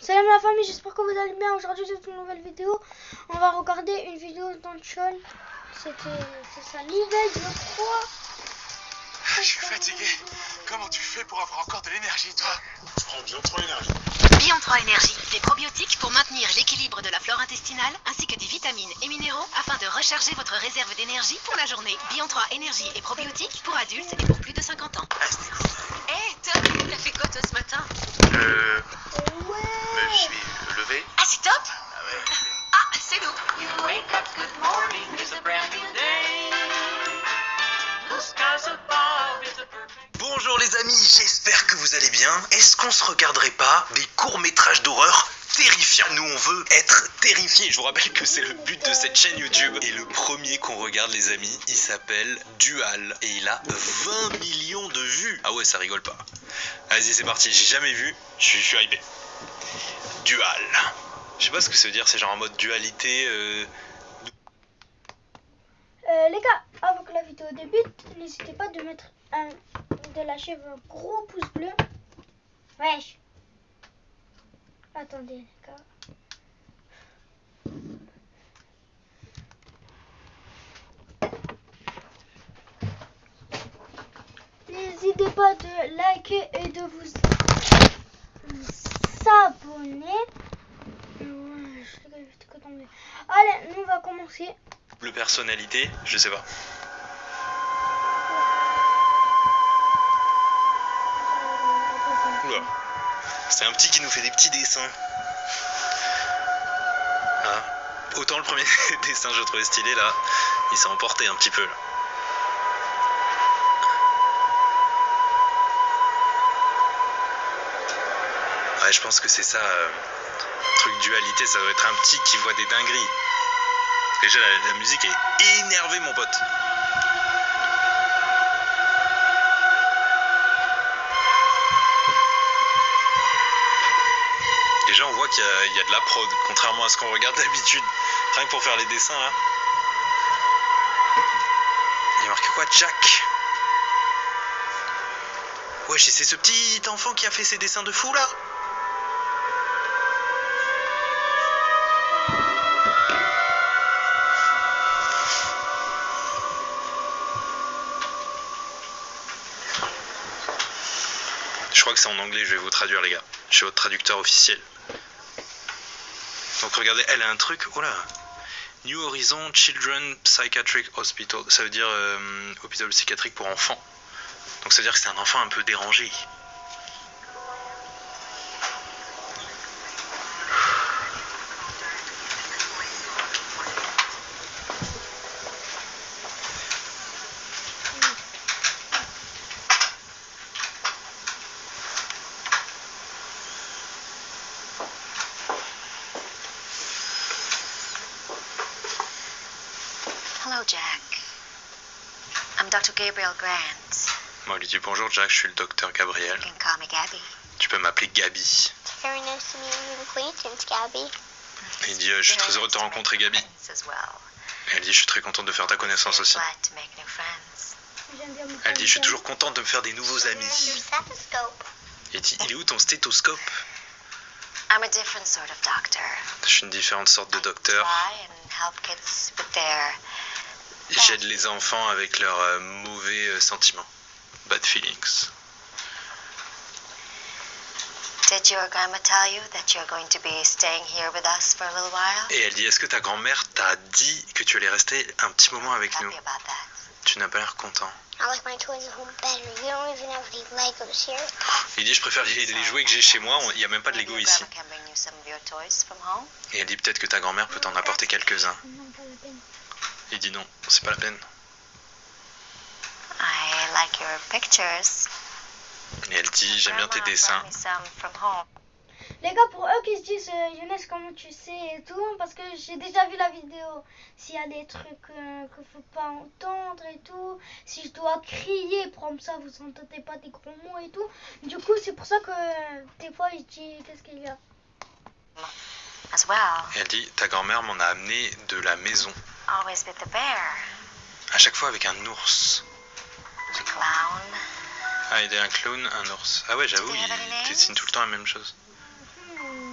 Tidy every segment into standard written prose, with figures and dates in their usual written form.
Salam la famille, j'espère que vous allez bien. Aujourd'hui c'est une nouvelle vidéo. On va regarder une vidéo d'Anchon. C'est sa nouvelle, je crois. Je suis fatigué. Comment tu fais pour avoir encore de l'énergie, toi? Je prends Bion 3 Énergie. Bion 3 Énergie, des probiotiques pour maintenir l'équilibre de la flore intestinale ainsi que des vitamines et minéraux afin de recharger votre réserve d'énergie pour la journée. Bion 3 Énergie et probiotiques pour adultes et pour plus de 50 ans. Ah, c'était cool. Hé, Tom, t'as fait quoi toi ce matin? Je suis levé. Ah, c'est top! Ah ouais. Ah, c'est nous! You wake up, good morning, it's a brand new day. Blue skies above, it's a perfect. Bonjour les amis, j'espère que vous allez bien. Est-ce qu'on se regarderait pas des courts-métrages d'horreur terrifiants? Nous on veut être terrifiés. Je vous rappelle que c'est le but de cette chaîne YouTube. Et le premier qu'on regarde les amis, il s'appelle Dual. Et il a 20 millions de vues. Ah ouais, ça rigole pas. Vas-y, c'est parti, j'ai jamais vu. Je suis hypé. Dual. Je sais pas ce que ça veut dire, c'est genre en mode dualité. Les gars, avant que la vidéo débute, n'hésitez pas de lâcher un gros pouce bleu. Wesh. Attendez les gars. N'hésitez pas de liker et de vous abonner. Allez, nous on va commencer. Double personnalité, je sais pas. Oula. C'est un petit qui nous fait des petits dessins. Ah. Autant le premier dessin je le trouvais stylé là, il s'est emporté un petit peu là. Ouais, je pense que c'est ça, truc dualité, ça doit être un petit qui voit des dingueries. Déjà la musique est énervée mon pote. Déjà on voit qu'il y a de la prod, contrairement à ce qu'on regarde d'habitude. Rien que pour faire les dessins là. Il y a marqué quoi? Jack. Ouais, c'est ce petit enfant qui a fait ces dessins de fou là. Je crois que c'est en anglais, je vais vous traduire les gars. Je suis votre traducteur officiel. Donc regardez, elle a un truc, oh là. New Horizon Children Psychiatric Hospital. Ça veut dire hôpital psychiatrique pour enfants. Donc ça veut dire que c'est un enfant un peu dérangé. Hello, Jack. I'm Dr. Gabriel Grant. Moi, lui dis bonjour Jack, je suis le docteur Gabriel. You can call me Gabby. Tu peux m'appeler Gabi. Very nice to meet you, acquaintance, Gabby. Et il dit je suis très heureux de te rencontrer Gabi. As well. Et elle dit je suis très contente de faire ta connaissance aussi. Glad to make new friends. J'aime bien mon Elle dit je suis frère. toujours contente de me faire des nouveaux amis. Your stethoscope. Et il dit il est où ton stéthoscope? I'm a different sort of doctor. Je suis une différente sorte de docteur. Try and help kids with their J'aide les enfants avec leurs mauvais sentiments. Bad feelings. Did your grandma tell you that you're going to be staying here with us for a little while? Et elle dit est-ce que ta grand-mère t'a dit que tu allais rester un petit moment avec nous? Happy about that. Tu n'as pas l'air content. I like my toys at home better. You don't even have any Legos here. Il dit je préfère les jouets que j'ai chez moi, il n'y a même pas de Maybe Lego your ici. grandma can bring you some of your toys from home. Et elle dit peut-être que ta grand-mère peut t'en apporter quelques-uns. Non, pas la peine. Il dit non, c'est pas la peine. I like your pictures. Et elle dit j'aime bien tes Grandma dessins. brought me some from home. Les gars, pour eux qui se disent Younes, comment tu sais et tout, parce que j'ai déjà vu la vidéo. S'il y a des trucs qu'il faut pas entendre et tout, si je dois crier, comme ça vous entendez pas des gros mots et tout. Du coup, c'est pour ça que des fois je dis qu'est-ce qu'il y a. As well. Et elle dit ta grand-mère m'en a amené de la maison. Always with the bear. À chaque fois avec un ours. A clown. Ah, il est un clown, un ours. Ah ouais, j'avoue, Do they have any il names? dessine tout le temps la même chose.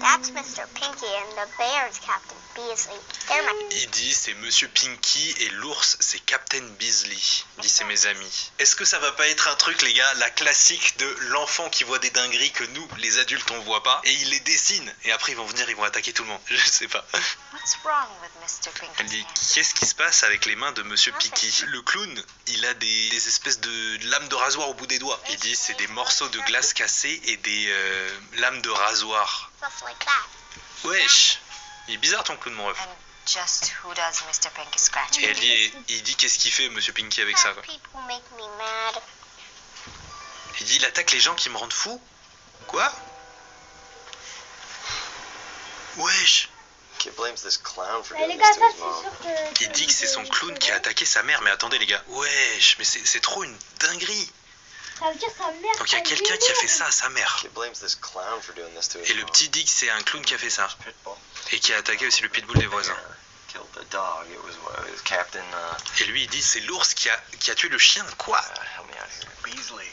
That's Mr. Pinky and the bear's Captain Beasley. They're my... Il dit c'est Monsieur Pinky et l'ours c'est Captain Beasley. Il dit c'est mes amis. Est-ce que ça va pas être un truc les gars, la classique de l'enfant qui voit des dingueries que nous les adultes on voit pas et il les dessine et après ils vont venir, ils vont attaquer tout le monde. Je sais pas. What's wrong with Mr. Pinky? Elle dit qu'est-ce qui se passe avec les mains de Monsieur Pinky? Le clown, il a des espèces de lames de rasoir au bout des doigts. Il dit c'est des morceaux de glace cassés et des lames de rasoir. Stuff like that. Wesh, il est bizarre ton clown mon ref. And just who does Mr. Pinky scratch? Et elle dit, il dit qu'est-ce qu'il fait Monsieur Pinky avec ça quoi. People make me mad. Il dit il attaque les gens qui me rendent fou. Quoi? Wesh. Kid blames this clown for Mais doing les gars, this ça to his mom. c'est sûr que... Il dit que c'est son clown qui a attaqué sa mère. Mais attendez les gars. Wesh, mais c'est trop une dinguerie. Ça veut dire sa mère... Donc il y a quelqu'un qui a fait ça à sa mère. Kid blames this clown for doing this to his Et le mom. petit dit que c'est un clown qui a fait ça. Pitbull. Et qui a attaqué aussi le pitbull des voisins. Killed the dog. It was Captain. Et lui il dit c'est l'ours qui a tué le chien. Quoi? Help me out here. Beasley.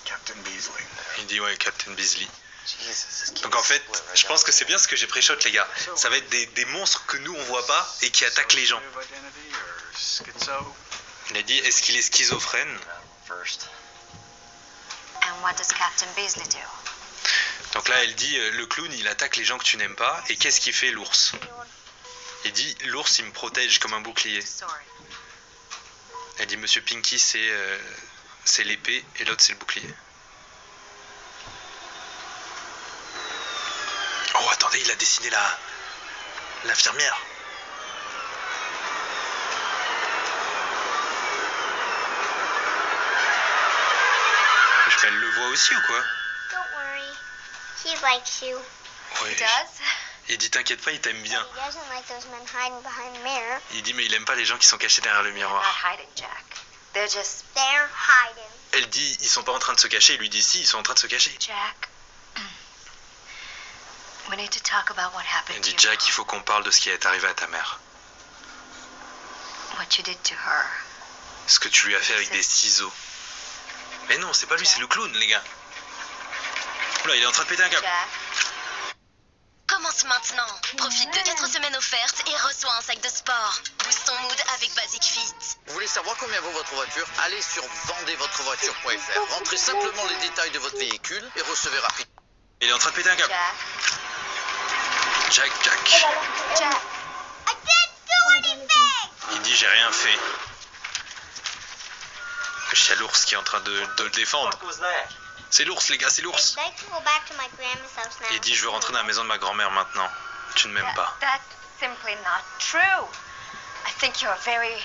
Captain Beasley. Il dit ouais Captain Beasley. Jesus, this kid's Donc en fait, split right je pense down que c'est bien ce que j'ai pré-shot les gars. Ça va être des monstres que nous on voit pas et qui attaquent les gens. Dissociative identity or schizo? Il a dit est-ce qu'il est schizophrène? first. And what does Captain Beasley do? Donc là elle dit le clown il attaque les gens que tu n'aimes pas. Et qu'est-ce qu'il fait l'ours? Il dit l'ours il me protège comme un bouclier. Sword. Elle dit Monsieur Pinky c'est l'épée et l'autre c'est le bouclier. Oh attendez il a dessiné l'infirmière. Elle le voit aussi ou quoi? Don't worry. He likes you. Ouais. He does? Il dit t'inquiète pas il t'aime bien. He doesn't like those men hiding behind the mirror. Il dit mais il aime pas les gens qui sont cachés derrière le They're miroir. not hiding, Jack. They're just... They're hiding. Elle dit ils sont pas en train de se cacher. Il lui dit si ils sont en train de se cacher. Jack, we need to talk about what Elle happened to dit you. Jack il faut qu'on parle de ce qui est arrivé à ta mère. What you did to her. Ce que tu lui as fait avec des ciseaux. Mais non c'est pas lui c'est le clown les gars. Oula il est en train de péter un câble. Jack, Commence maintenant. Profite de 4 semaines offertes et reçois un sac de sport. Boost ton mood avec Basic Fit. Vous voulez savoir combien vaut votre voiture? Allez sur vendezvotrevoiture.fr. Rentrez simplement les détails de votre véhicule et recevez rapidement. Il est en train de péter un câble. Jack, Jack. Jack. I didn't do anything! Il dit j'ai rien fait. C'est l'ours qui est en train de le défendre. What was that? C'est l'ours les gars c'est l'ours. I'd like to go back to my grandma's house now. Il dit je veux rentrer dans la maison de ma grand-mère maintenant. Tu ne m'aimes pas. That's simply not true. I think you're very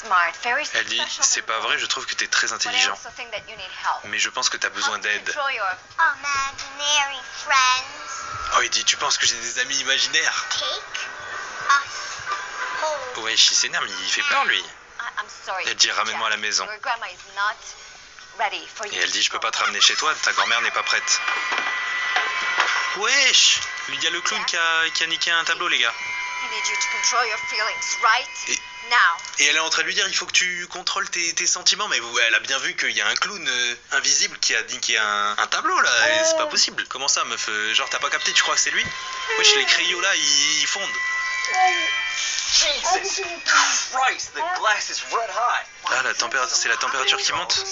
smart, very Elle dit special. c'est pas vrai je trouve que t'es très But I intelligent. also think that you need help. Mais je pense que t'as besoin How to d'aide. control your Imaginary friends. Oh il dit tu penses que j'ai des amis imaginaires? Take us home. Ouais il s'énerve il fait peur lui. I'm sorry. Elle dit ramène-moi à la Jack. maison. Your grandma is not ready for you. Et elle dit je peux pas te ramener chez toi, ta grand-mère n'est pas prête. Wesh! Il y a le clown qui a niqué un tableau les gars. I need you to control your feelings right Et- now. Et elle est en train de lui dire il faut que tu contrôles tes sentiments. Mais elle a bien vu qu'il y a un clown invisible qui a niqué un tableau là. Et c'est pas possible. Comment ça meuf? Genre t'as pas capté, tu crois que c'est lui? Wesh les crayons là ils fondent. Jesus Christ, the glass is red hot. Ah la température, c'est la température qui monte.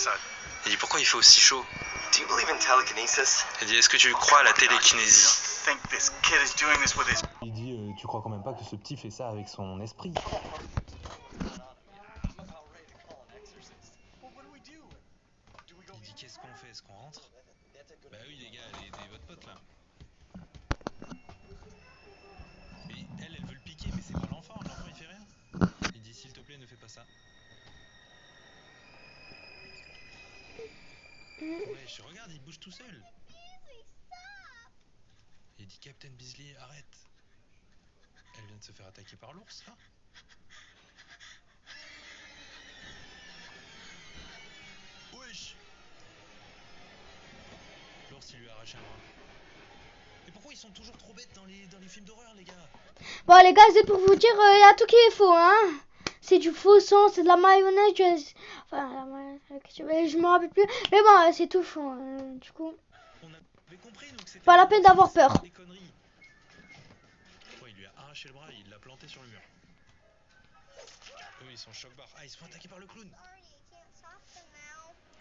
Elle dit pourquoi il fait aussi chaud? Do you believe in telekinesis? Elle dit est-ce que tu crois à la télékinésie? Think this kid is doing this with his Il dit tu crois quand même pas que ce petit fait ça avec son esprit? Il dit qu'est-ce qu'on fait? Est-ce qu'on rentre? Bah oui les gars, elle était votre pote là. Et elle veut le piquer mais c'est pas l'enfant il fait rien. Il dit s'il te plaît ne fais pas ça. Ouais je regarde il bouge tout seul. Il dit Captain Beasley arrête. Elle vient de se faire attaquer par l'ours là. Wesh. L'ours il lui a arraché un bras. Mais pourquoi ils sont toujours trop bêtes dans les films d'horreur les gars? Bon les gars, c'est pour vous dire, il y a tout qui est faux, hein. C'est du faux sang, c'est de la mayonnaise. Enfin, la mayonnaise, je me rappelle plus. Mais bon, c'est tout faux. Du coup, On avait compris, donc c'était pas la peine d'avoir peur. des conneries. arraché le bras et il l'a planté sur le mur. Eux, ils sont choc-barre. Ah, ils se font attaquer par le clown.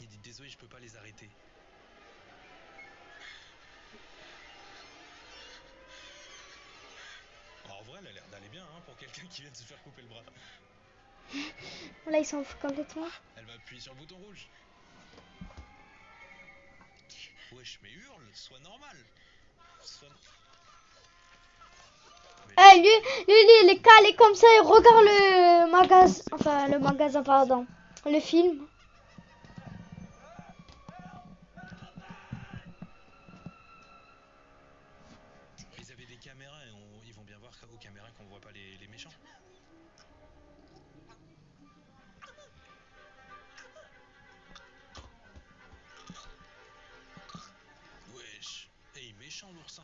Il dit désolé, je peux pas les arrêter. Alors, en vrai, elle a l'air d'aller bien hein, pour quelqu'un qui vient de se faire couper le bras. Là, il s'en fout complètement. Elle va appuyer sur le bouton rouge. Wesh, mais hurle, sois normal. Sois... Eh, lui, il est calé comme ça, il regarde le magasin. Enfin, le magasin, pardon. Le film. Ils avaient des caméras et ils vont bien voir aux caméras qu'on voit pas les méchants. Wesh. Hey, méchant l'oursin.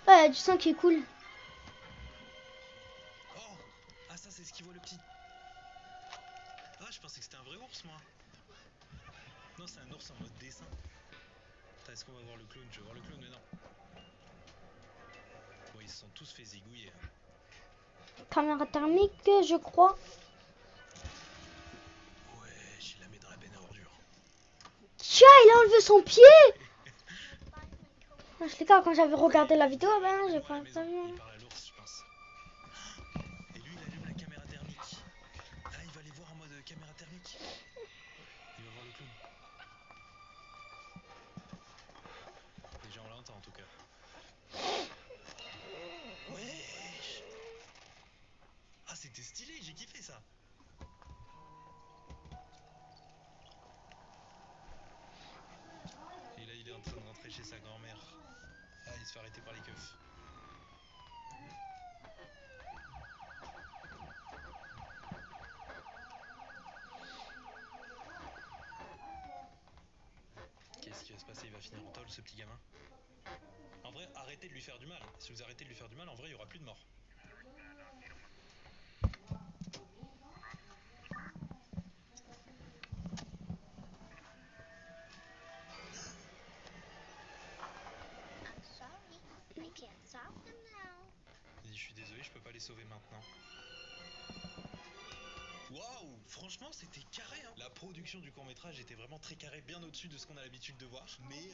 Ouais, tu sens qu'il est cool. Oh. Ah, ça, c'est ce qui voit le petit. Ah, je pensais que c'était un vrai ours, moi. Non, c'est un ours en mode dessin. Attends, est-ce qu'on va voir le clown? Je veux voir le clown, mais non. Bon, ils se sont tous fait zigouiller. Caméra thermique, je crois. Wesh, il la met dans la benne à ordures. Tiens, il a enlevé son pied. Je les gars, quand j'avais regardé la vidéo, ben, j'ai pas vu. Il parle à l'ours, je pense. Et lui, il allume la caméra thermique. Ah, il va aller voir en mode caméra thermique. Il va voir le clown. Déjà, on l'entend en tout cas. Wesh. Ah, c'était stylé, j'ai kiffé ça. Et là, il est en train de rentrer chez sa grand-mère. Ah, il se fait arrêter par les keufs. Qu'est-ce qui va se passer? Il va finir en tôle, ce petit gamin. En vrai, arrêtez de lui faire du mal. Si vous arrêtez de lui faire du mal, en vrai, il y aura plus de morts. Il dit, je suis désolé, je peux pas les sauver maintenant. Waouh, franchement c'était carré hein. La production du court-métrage était vraiment très carré, bien au-dessus de ce qu'on a l'habitude de voir. Mais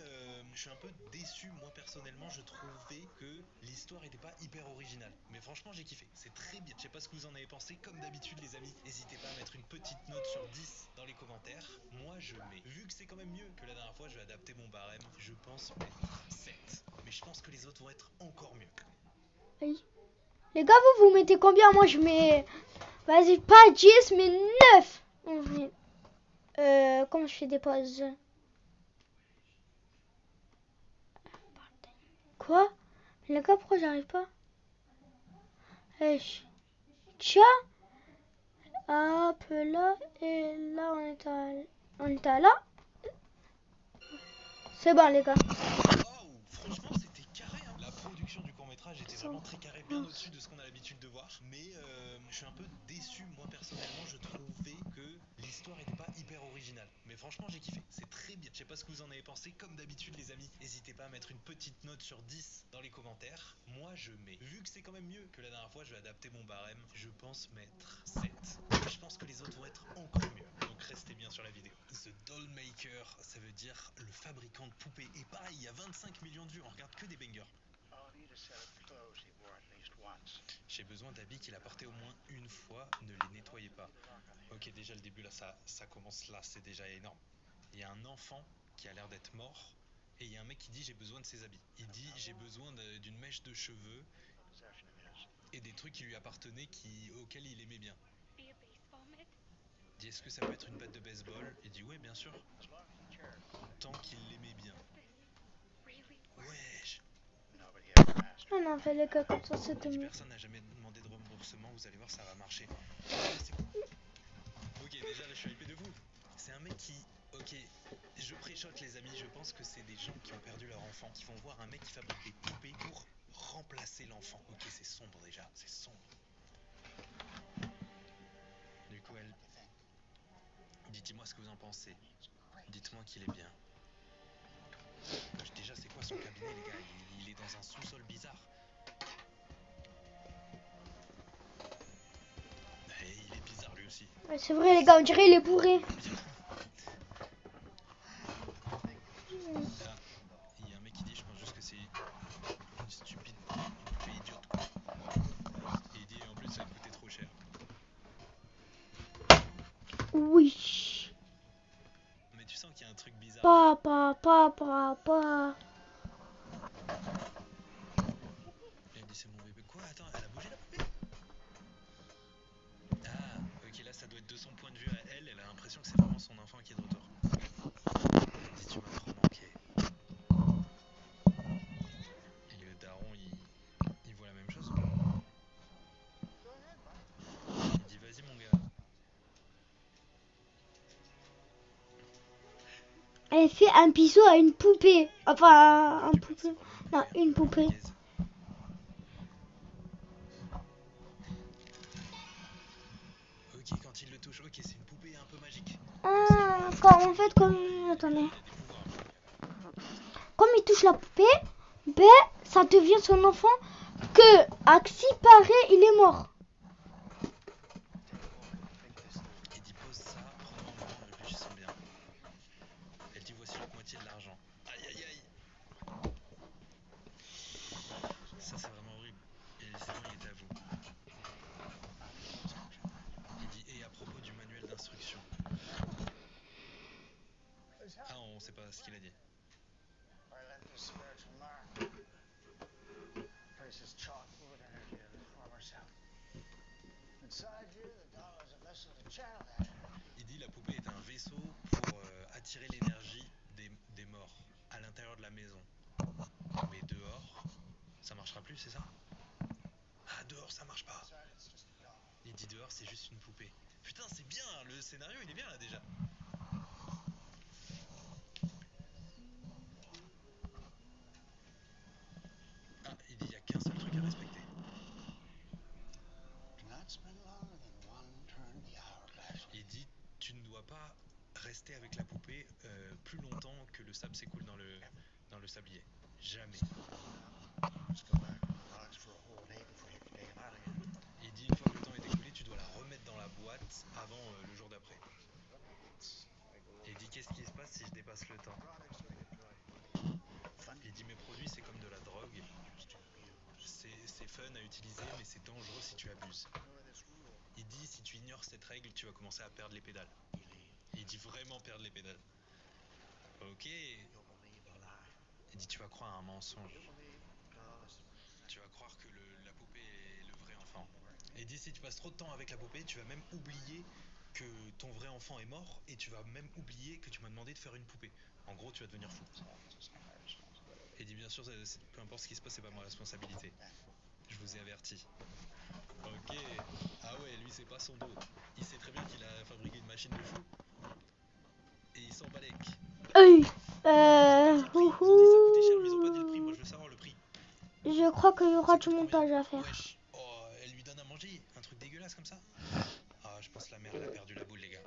je suis un peu déçu, moi personnellement, je trouvais que l'histoire était pas hyper originale. Mais franchement j'ai kiffé, c'est très bien. Je sais pas ce que vous en avez pensé, comme d'habitude les amis, n'hésitez pas à mettre une petite note sur 10 dans les commentaires. Moi je mets, vu que c'est quand même mieux que la dernière fois, je vais adapter mon barème, je pense mettre 7. Mais je pense que les autres vont être encore mieux. Oui. Les gars, vous mettez combien? Moi je mets... Vas-y, pas 10, mais 9. Comment je fais des pauses? Quoi? Les gars, pourquoi j'arrive pas? Tiens. Hop là. Et là, on est à là. C'est bon, les gars. Waouh, franchement c'était carré hein. La production du court-métrage était vraiment très carré, bien au-dessus de ce qu'on a l'habitude de voir. Mais je suis un peu déçu, moi personnellement, je trouvais que l'histoire était pas hyper originale. Mais franchement j'ai kiffé, c'est très bien. Je sais pas ce que vous en avez pensé, comme d'habitude les amis, n'hésitez pas à mettre une petite note sur 10 dans les commentaires. Moi je mets, vu que c'est quand même mieux que la dernière fois, je vais adapter mon barème, je pense mettre 7. Mais je pense que les autres vont être encore mieux, donc restez bien sur la vidéo. The Doll Maker, ça veut dire le fabricant de poupées. Et pareil, il y a 25 millions de vues, on regarde que des bangers. J'ai besoin d'habits qu'il a portés au moins une fois, ne les nettoyez pas. Ok, déjà le début là, ça commence là, c'est déjà énorme. Il y a un enfant qui a l'air d'être mort et il y a un mec qui dit j'ai besoin de ses habits. Il dit j'ai besoin d'une mèche de cheveux et des trucs qui lui appartenaient, auxquels il aimait bien. Il dit est-ce que ça peut être une batte de baseball? Il dit ouais bien sûr. Tant qu'il l'aimait bien. Wesh. On a fait les gars comme ça, c'était mieux. Personne n'a jamais demandé de remboursement, vous allez voir ça va marcher. Ok, déjà là je suis hypé de vous. C'est un mec qui... Ok, je préchote les amis, je pense que c'est des gens qui ont perdu leur enfant, qui vont voir un mec qui fabrique des poupées pour remplacer l'enfant. Ok, c'est sombre déjà, c'est sombre. Du coup elle... Dites-moi ce que vous en pensez. Dites-moi qu'il est bien. Déjà, c'est quoi son cabinet, les gars? Il est dans un sous-sol bizarre. Et il est bizarre lui aussi. Ouais, c'est vrai, les gars, on dirait il est bourré. Ah, il y a un mec qui dit, je pense juste que c'est une stupide, une poupée idiote, quoi. Et il dit, en plus, ça a coûté trop cher. Oui. Mais tu sens qu'il y a un truc bizarre. Papa. Et il dit, c'est mon bébé. Quoi? Attends, elle a bougé la poupée? Ah, ok, là, ça doit être de son point de vue à elle. Elle a l'impression que c'est vraiment son enfant qui est de retour. Elle dit, tu m'as trop manqué. Et le daron, il voit la même chose. Il dit, vas-y, mon gars. Elle fait un bisou à une poupée. Enfin, un poupée. Non, une poupée. Ok, quand il le touche, ok, c'est une poupée un peu magique. Ah, en fait, comme... Attendez. Comme il touche la poupée, ben, ça devient son enfant que, à ce qui paraît, il est mort. Il dit, pose ça, prends-en un moment et réfléchissons bien. Elle dit, voici l'autre moitié de l'argent. Aïe, aïe, aïe. Ça, c'est vraiment horrible. Et c'est bon, il était à vous. Il dit, et à propos du manuel d'instruction. Ah, on sait pas ce qu'il a dit. Il dit, la poupée est un vaisseau pour attirer l'énergie des morts à l'intérieur de la maison. Mais dehors, ça marchera plus, c'est ça? Ah, dehors, ça marche pas. Il dit, dehors, c'est juste une poupée. Putain, c'est bien, le scénario, il est bien là déjà. Ah, il dit, il y a qu'un seul truc à respecter. Il dit, tu ne dois pas rester avec la poupée plus longtemps que le sable s'écoule dans le sablier. Jamais. Il dit, une fois que le temps est écoulé, tu dois la remettre dans la boîte avant le jour d'après. Et il dit, qu'est-ce qui se passe si je dépasse le temps? Il dit, mes produits, c'est comme de la drogue. C'est fun à utiliser, mais c'est dangereux si tu abuses. Il dit, si tu ignores cette règle, tu vas commencer à perdre les pédales. Il dit vraiment perdre les pédales. Ok. Il dit, tu vas croire à un mensonge. Tu vas croire que la poupée est le vrai enfant. Et il dit, si tu passes trop de temps avec la poupée, tu vas même oublier que ton vrai enfant est mort et tu vas même oublier que tu m'as demandé de faire une poupée. En gros, tu vas devenir fou. Et il dit, bien sûr, peu importe ce qui se passe, c'est pas ma responsabilité. Je vous ai averti. Ok. Ah ouais, lui, c'est pas son dos. Il sait très bien qu'il a fabriqué une machine de fou. Et il s'en balèque. Ils ont dit ça coûtait cher, mais ils ont pas dit le prix. Moi, je veux savoir le prix. Je crois qu'il y aura du montage à faire. Wesh. Oh, elle lui donne à manger. Un truc dégueulasse comme ça. Ah, je pense que la mère, elle a perdu la boule, les gars.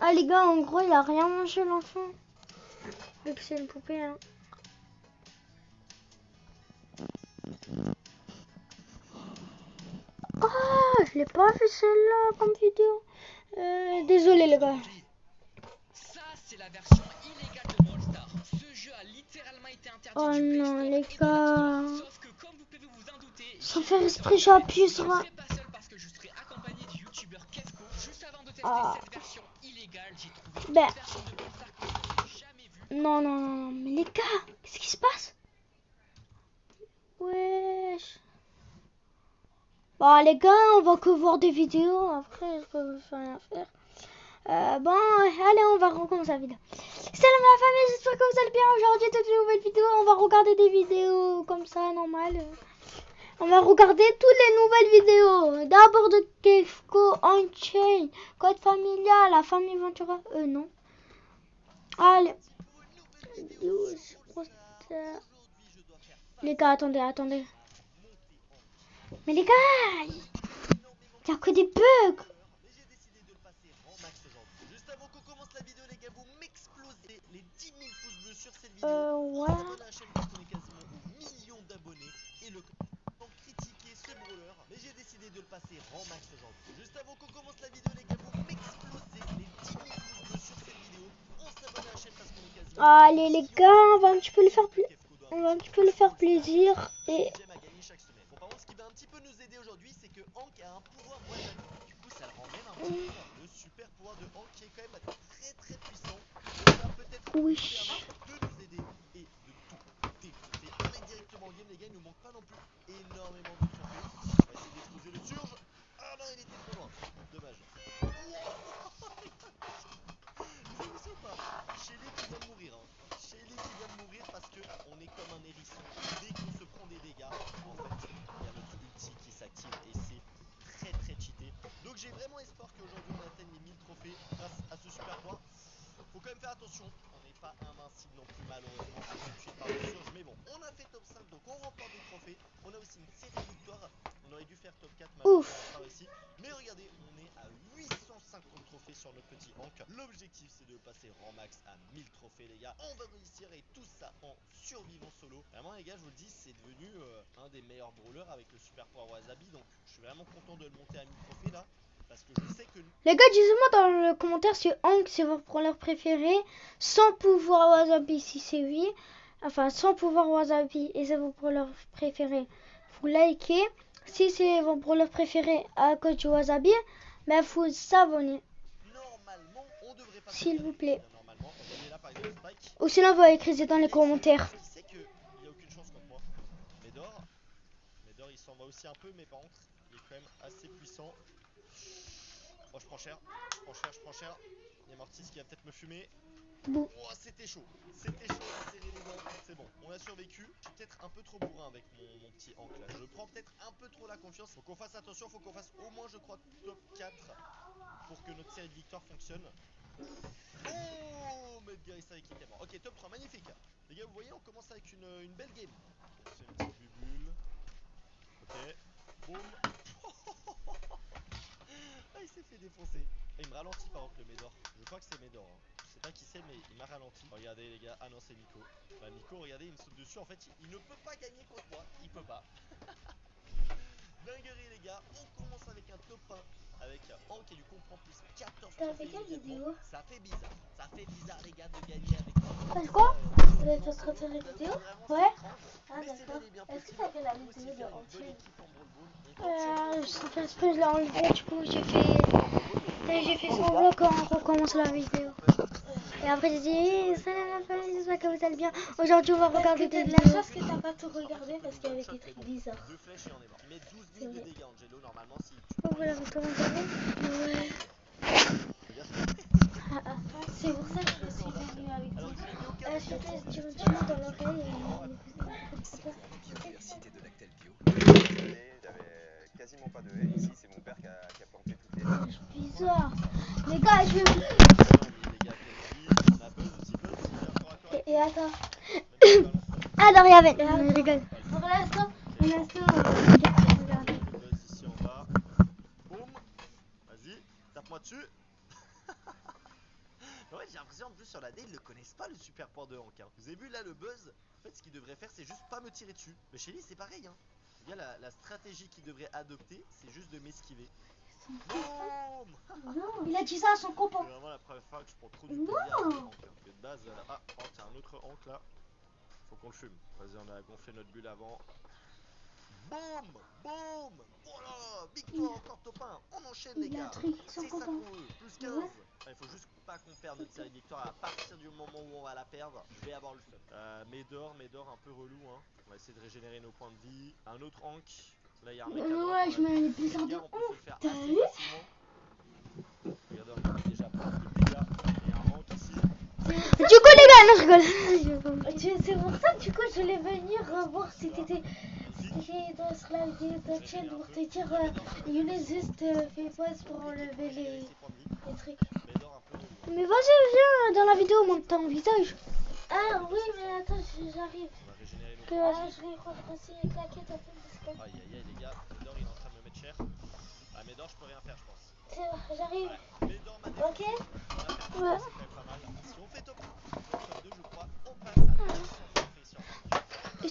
Ah, les gars, en gros, il a rien mangé, l'enfant. Vu que c'est une poupée, hein. Oh, je l'ai pas vu celle-là comme vidéo. Désolé, les gars. Ça, c'est la version illégale de Brawl Stars. Ce jeu a littéralement été interdit Oh du Play non, Store les et de l'App gars. Store. Sauf que, comme vous pouvez vous en douter, Sans faire exprès, j'ai appuyé sur un... je ne serai pas seul parce que je serai accompagné du youtubeur Kefko. Juste avant de tester cette version illégale, j'ai trouvé une version de Brawl Stars que je n'avais jamais vue. Non, mais les gars, qu'est-ce qui se passe? Wesh. Bon, les gars, on va que voir des vidéos. Après, je peux rien faire. Bon, allez, on va recommencer la vidéo. Salam la famille, j'espère que vous allez bien. Aujourd'hui, toutes les nouvelles vidéos, on va regarder des vidéos comme ça, normal. On va regarder toutes les nouvelles vidéos. D'abord de Kefko, Unchained, Code Familia, la famille Ventura. Non. Allez. Les gars, attendez. Mais les gars, il n'y a que des bugs. Juste avant qu'on commence la vidéo, les gars, vous m'explosez les 10 000 pouces bleus sur cette vidéo. On s'abonne à la chaîne parce qu'on est quasiment au million d'abonnés. Et le pour critiquer ce brawler, mais j'ai décidé de le passer rang max aujourd'hui. Juste avant qu'on commence la vidéo, les gars, pour m'exploser les 10 000 pouces bleus sur cette vidéo, on s'abonne à la chaîne parce qu'on est quasiment. Allez les gars, on va un petit peu le faire plaisir et Bon, par contre, ce qui va un petit peu nous aider aujourd'hui, c'est que Hank a un pouvoir wasabi. Du coup, ça le rend même un petit peu fort. Le super pouvoir de Hank qui est quand même très très puissant. Donc, ça va peut-être nous permettre de nous aider et de tout défoncer. On est directement en game, les gars. Il nous manque pas non plus énormément de trophées. On va essayer d'exploser le surge. Ah non, il était trop loin. Dommage. Vous avez vu ça ou pas? Shelly qui vient de mourir. Shelly qui vient de mourir parce qu'on est comme un hérisson. Dès qu'on se prend des dégâts, en fait, il y a notre ulti qui s'active et c'est très très cheaté. Donc j'ai vraiment espoir qu'aujourd'hui on atteigne les 1000 trophées grâce à ce super pouvoir. Faut quand même faire attention, on n'est pas invincible non plus malheureusement, on est tué par le surge, mais bon, on a fait top 5 donc on remporte des trophées. On a aussi une série de victoires, on aurait dû faire top 4 mais on n'a pas réussi. Mais regardez, on est à 850 trophées sur notre petit Hank. L'objectif c'est de passer rang max à 1000 trophées les gars. On va réussir et tout ça en survivant solo. Vraiment les gars, je vous le dis, c'est devenu un des meilleurs brawlers avec le super pouvoir wasabi. Donc je suis vraiment content de le monter à 1000 trophées là. Parce que je sais que... Les gars, dites-moi dans le commentaire si Hank c'est votre brawler préféré, sans pouvoir wasabi si c'est oui. Enfin, sans pouvoir wasabi et c'est votre brawler préféré. Vous likez. Si c'est votre brawler préféré à cause du wasabi, mais vous s'abonner. S'il vous plaît. Ou sinon, vous écrivez dans les commentaires. Qui sait qu'il n'y a aucune chance contre moi. Médor, il s'en va aussi un peu, mais par contre, il est quand même assez puissant. Oh, je prends cher. Il y a Mortis qui va peut-être me fumer. Bon. Oh, c'était chaud. C'était chaud, on a serré les dents. C'est bon, on a survécu. Je suis peut-être un peu trop bourrin avec mon petit Hank là. Je prends peut-être un peu trop la confiance. Faut qu'on fasse attention, faut qu'on fasse au moins, je crois, top 4 pour que notre série de victoires fonctionne. Oh, Medgarissa avec équipement. Ok, top 3, magnifique. Les gars, vous voyez, on commence avec une belle game. Donc, c'est une petite bubule. Ok, boum. Ah, il s'est fait défoncer. Et il me ralentit par contre le Médor. Je crois que c'est Médor. Je sais pas qui c'est, mais il m'a ralenti. Regardez les gars, ah non, c'est Nico. Bah, Nico, regardez, il me saute dessus. En fait, il ne peut pas gagner contre moi. Il peut pas. Dinguerie les gars, on commence avec un top 1 avec Hank et du coup on prend plus 14 trophées immédiatement. Ça fait bizarre les gars de gagner avec C'est quoi? Vous êtes en train de faire une vidéo? Ouais. Ah d'accord. Est-ce que t'as fait la vidéo de entier? Sans faire exprès, je l'ai enlevé, du coup j'ai fait semblant quand on recommence la vidéo. Et après j'ai dit salut ma famille, j'espère que vous allez bien. Aujourd'hui on va regarder des vidéos. La chance que t'as pas tout regardé parce qu'il y avait des trucs bizarres. Deux flèches et on est mort. Il met 12 000 de dégâts Angelo normalement si tu... Oh voilà, vous regardez? Ouais. C'est pour ça que je suis venue avec toi. Je te laisse directement dans l'oreille et... Biodiversité de Lactel Bio. Il y avait quasiment pas de haies. Ici, c'est mon père qui a planté toutes les haies. C'est bizarre. Les gars, je vais... Et attends. Alors, il y avait... Je rigole. Pour l'instant, regardez. Ici en bas. Boum. Vas-y, tape-moi dessus. Ouais, j'ai l'impression en plus sur la D, ils le connaissent pas le super pouvoir de Hank. Vous avez vu là le buzz? En fait, ce qu'il devrait faire, c'est juste pas me tirer dessus. Mais chez lui, c'est pareil. Il y a la stratégie qu'il devrait adopter, c'est juste de m'esquiver. Boum. Non, il a dit ça à son copain. C'est vraiment la première fois que je prends trop du plaisir avec Hank. Que de base, ah, oh, tiens, un autre Hank là. Faut qu'on le fume. Vas-y, on a gonflé notre bulle avant. Boum. Boum. Voilà, victoire encore top 1. On enchaîne les gars. C'est ça qu'on veut. Plus 15. Ouais. Il faut juste pas qu'on perde notre série de victoires. À partir du moment où on va la perdre, je vais avoir le fun. Médor un peu relou. On va essayer de régénérer nos points de vie. Un autre Hank. Là, il y a un mec à droite. Ouais, je me mets bizarre de ouf. T'as vu? Regardez, on a déjà pas de dégâts. Il y a un Hank ici. Du coup, les gars, non, je rigole. C'est pour ça, du coup, je voulais venir voir si t'étais sur la vidéo de chaîne pour te dire Younes juste fait pause pour enlever les trucs. Mais vas-y, viens dans la vidéo, montre ton visage. Ah oui, mais attends, j'arrive. Je vais repasser les claquettes un peu. Aïe aïe aïe les gars, Médor il est en train de me mettre cher. Ah Médor je peux rien faire je pense. J'arrive. Ouais. Médor m'a défoncé. Ok. Ouais. C'est quand même pas mal. Si on fait top 1,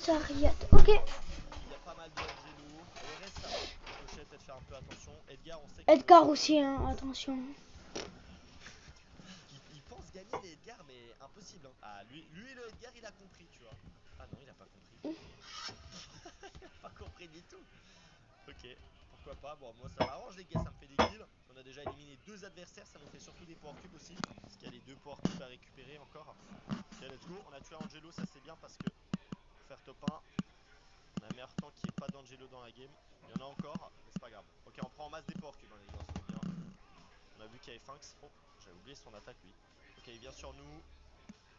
à Riyad. Ok. Il y a pas mal d'Angelo. Le reste, ça va. Ricochet, peut-être faire un peu attention. Edgar, on sait que... Edgar aussi, hein, attention. Il pense gagner les Edgar, mais impossible. Hein. Ah, lui le Edgar, il a compris, tu vois. Ah non, il a pas compris. Il a pas compris du tout. Ok, pourquoi pas. Bon, moi ça m'arrange les gars, ça me fait des kills. On a déjà éliminé 2 adversaires, ça nous fait surtout des power cubes aussi. Parce qu'il y a les 2 power cubes à récupérer encore. Ok, let's go. On a tué Angelo, ça c'est bien parce que pour faire top 1, on a un meilleur temps qu'il n'y ait pas d'Angelo dans la game. Il y en a encore, mais c'est pas grave. Ok, on prend en masse des power cubes, hein, les gars, c'est bien. On a vu qu'il y avait Finks. Oh, j'avais oublié son attaque lui. Ok, il vient sur nous.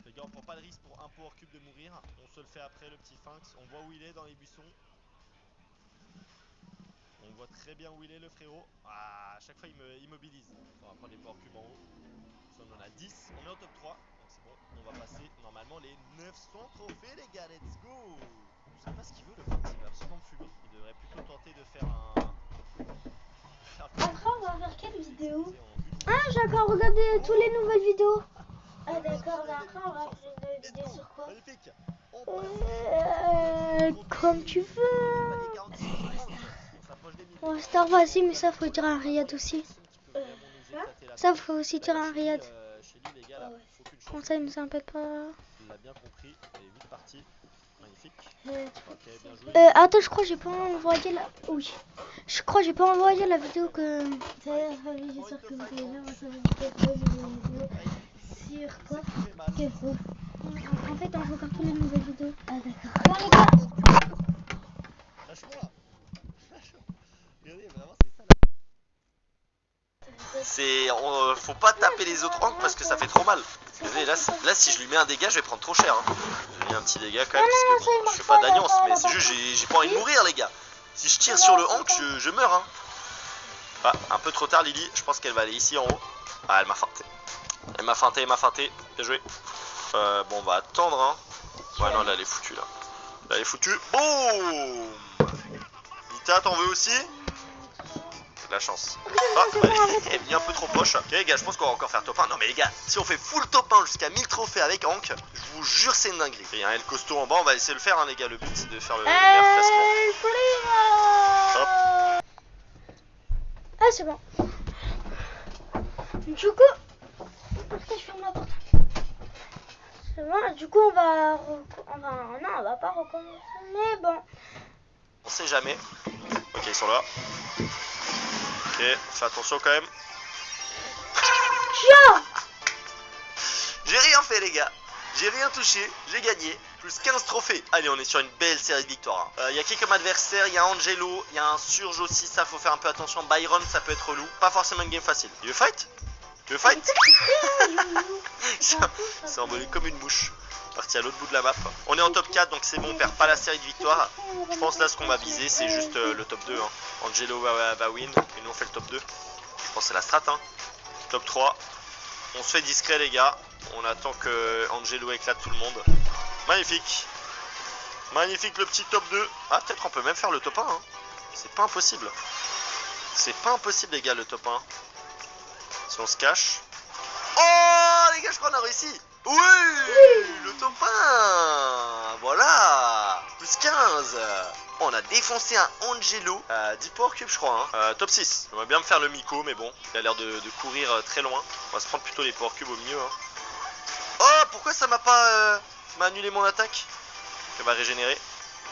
Les gars, on prend pas de risque pour un power cube de mourir. On se le fait après, le petit Finks. On voit où il est dans les buissons. On voit très bien où il est, le frérot. Ah, à chaque fois, il me immobilise. On va prendre les power cubes en haut. On en a 10. On est au top 3. Donc c'est bon. On va passer normalement les 900 trophées, les gars. Let's go. Je sais pas ce qu'il veut, le Finks. Il va absolument me fumer. Il devrait plutôt tenter de faire un... Après, on va faire quelle vidéo? Ah, j'ai encore regardé toutes les nouvelles vidéos. Ah, d'accord, mais après, on va faire une vidéo sur quoi? Comme tu veux. Bon, Star Wars aussi, mais ça, faut dire un Riyad aussi. Ça, faut aussi dire un Riyad. Comment ça, il nous embête pas? Il l'a bien compris. Et 8 parties. Magnifique. Ok, bien joué. Attends, je crois que j'ai pas envoyé la... Oui. Je crois que j'ai pas envoyé la vidéo que... J'espère que vous allez bien. Sur quoi? Quel groupe? En fait, on regarde toutes les nouvelles vidéos. Ah, d'accord. Bon, les gars. Lâche-moi. Regardez, vraiment, c'est ça. Faut pas taper les autres angles parce que ça fait trop mal. Regardez, là, si je lui mets un dégât, je vais prendre trop cher. Hein. Je lui mets un petit dégât quand même parce que bon, je fais pas d'alliance, mais c'est juste j'ai pas envie de mourir, les gars. Si je tire sur le hank, je meurs. Hein. Ah, un peu trop tard, Lily. Je pense qu'elle va aller ici en haut. Ah, elle m'a feinté. Elle m'a feinté. Bien joué. Bon, on va attendre. Hein. Ouais, non, là, elle est foutue. Là, elle est foutue. Boum. Nita, t'en veux aussi? La chance. Ah, elle est venue un peu trop proche. Ok les gars, je pense qu'on va encore faire top 1. Non mais les gars, si on fait full top 1 jusqu'à 1000 trophées avec Hank, je vous jure c'est une dinguerie. Il y a un L costaud en bas, on va essayer de le faire hein, les gars. Le but c'est de faire le meilleur classement. Hop. Ah c'est bon. Du coup, pourquoi je ferme la porte? C'est bon, du coup on va non, on va pas recommencer, mais bon. On sait jamais. Ok, ils sont là. Ok, fais attention quand même. J'ai rien fait les gars. J'ai rien touché, j'ai gagné. Plus 15 trophées. Allez, on est sur une belle série de victoires. Il y a qui comme adversaire? Il y a Angelo, il y a un Surge aussi, ça faut faire un peu attention. Byron, ça peut être relou. Pas forcément une game facile. Tu veux fight? Il s'est envolé comme une mouche. Parti à l'autre bout de la map. On est en top 4 donc c'est bon, on perd pas la série de victoires. Je pense là ce qu'on va viser c'est juste le top 2 hein. Angelo va win et nous on fait le top 2. Je pense que c'est la strat hein. Top 3. On se fait discret les gars. On attend que Angelo éclate tout le monde. Magnifique. Magnifique le petit top 2. Ah peut-être on peut même faire le top 1 hein. C'est pas impossible. C'est pas impossible les gars le top 1. Si on se cache. Oh les gars je crois qu'on a réussi. Oui, le top 1. Voilà. Plus 15. On a défoncé un Angelo. 10 power cubes je crois hein. Top 6. J'aimerais bien me faire le Miko mais bon. Il a l'air de courir très loin. On va se prendre plutôt les power cubes au milieu hein. Oh pourquoi ça m'a pas m'a annulé mon attaque? Elle va régénérer.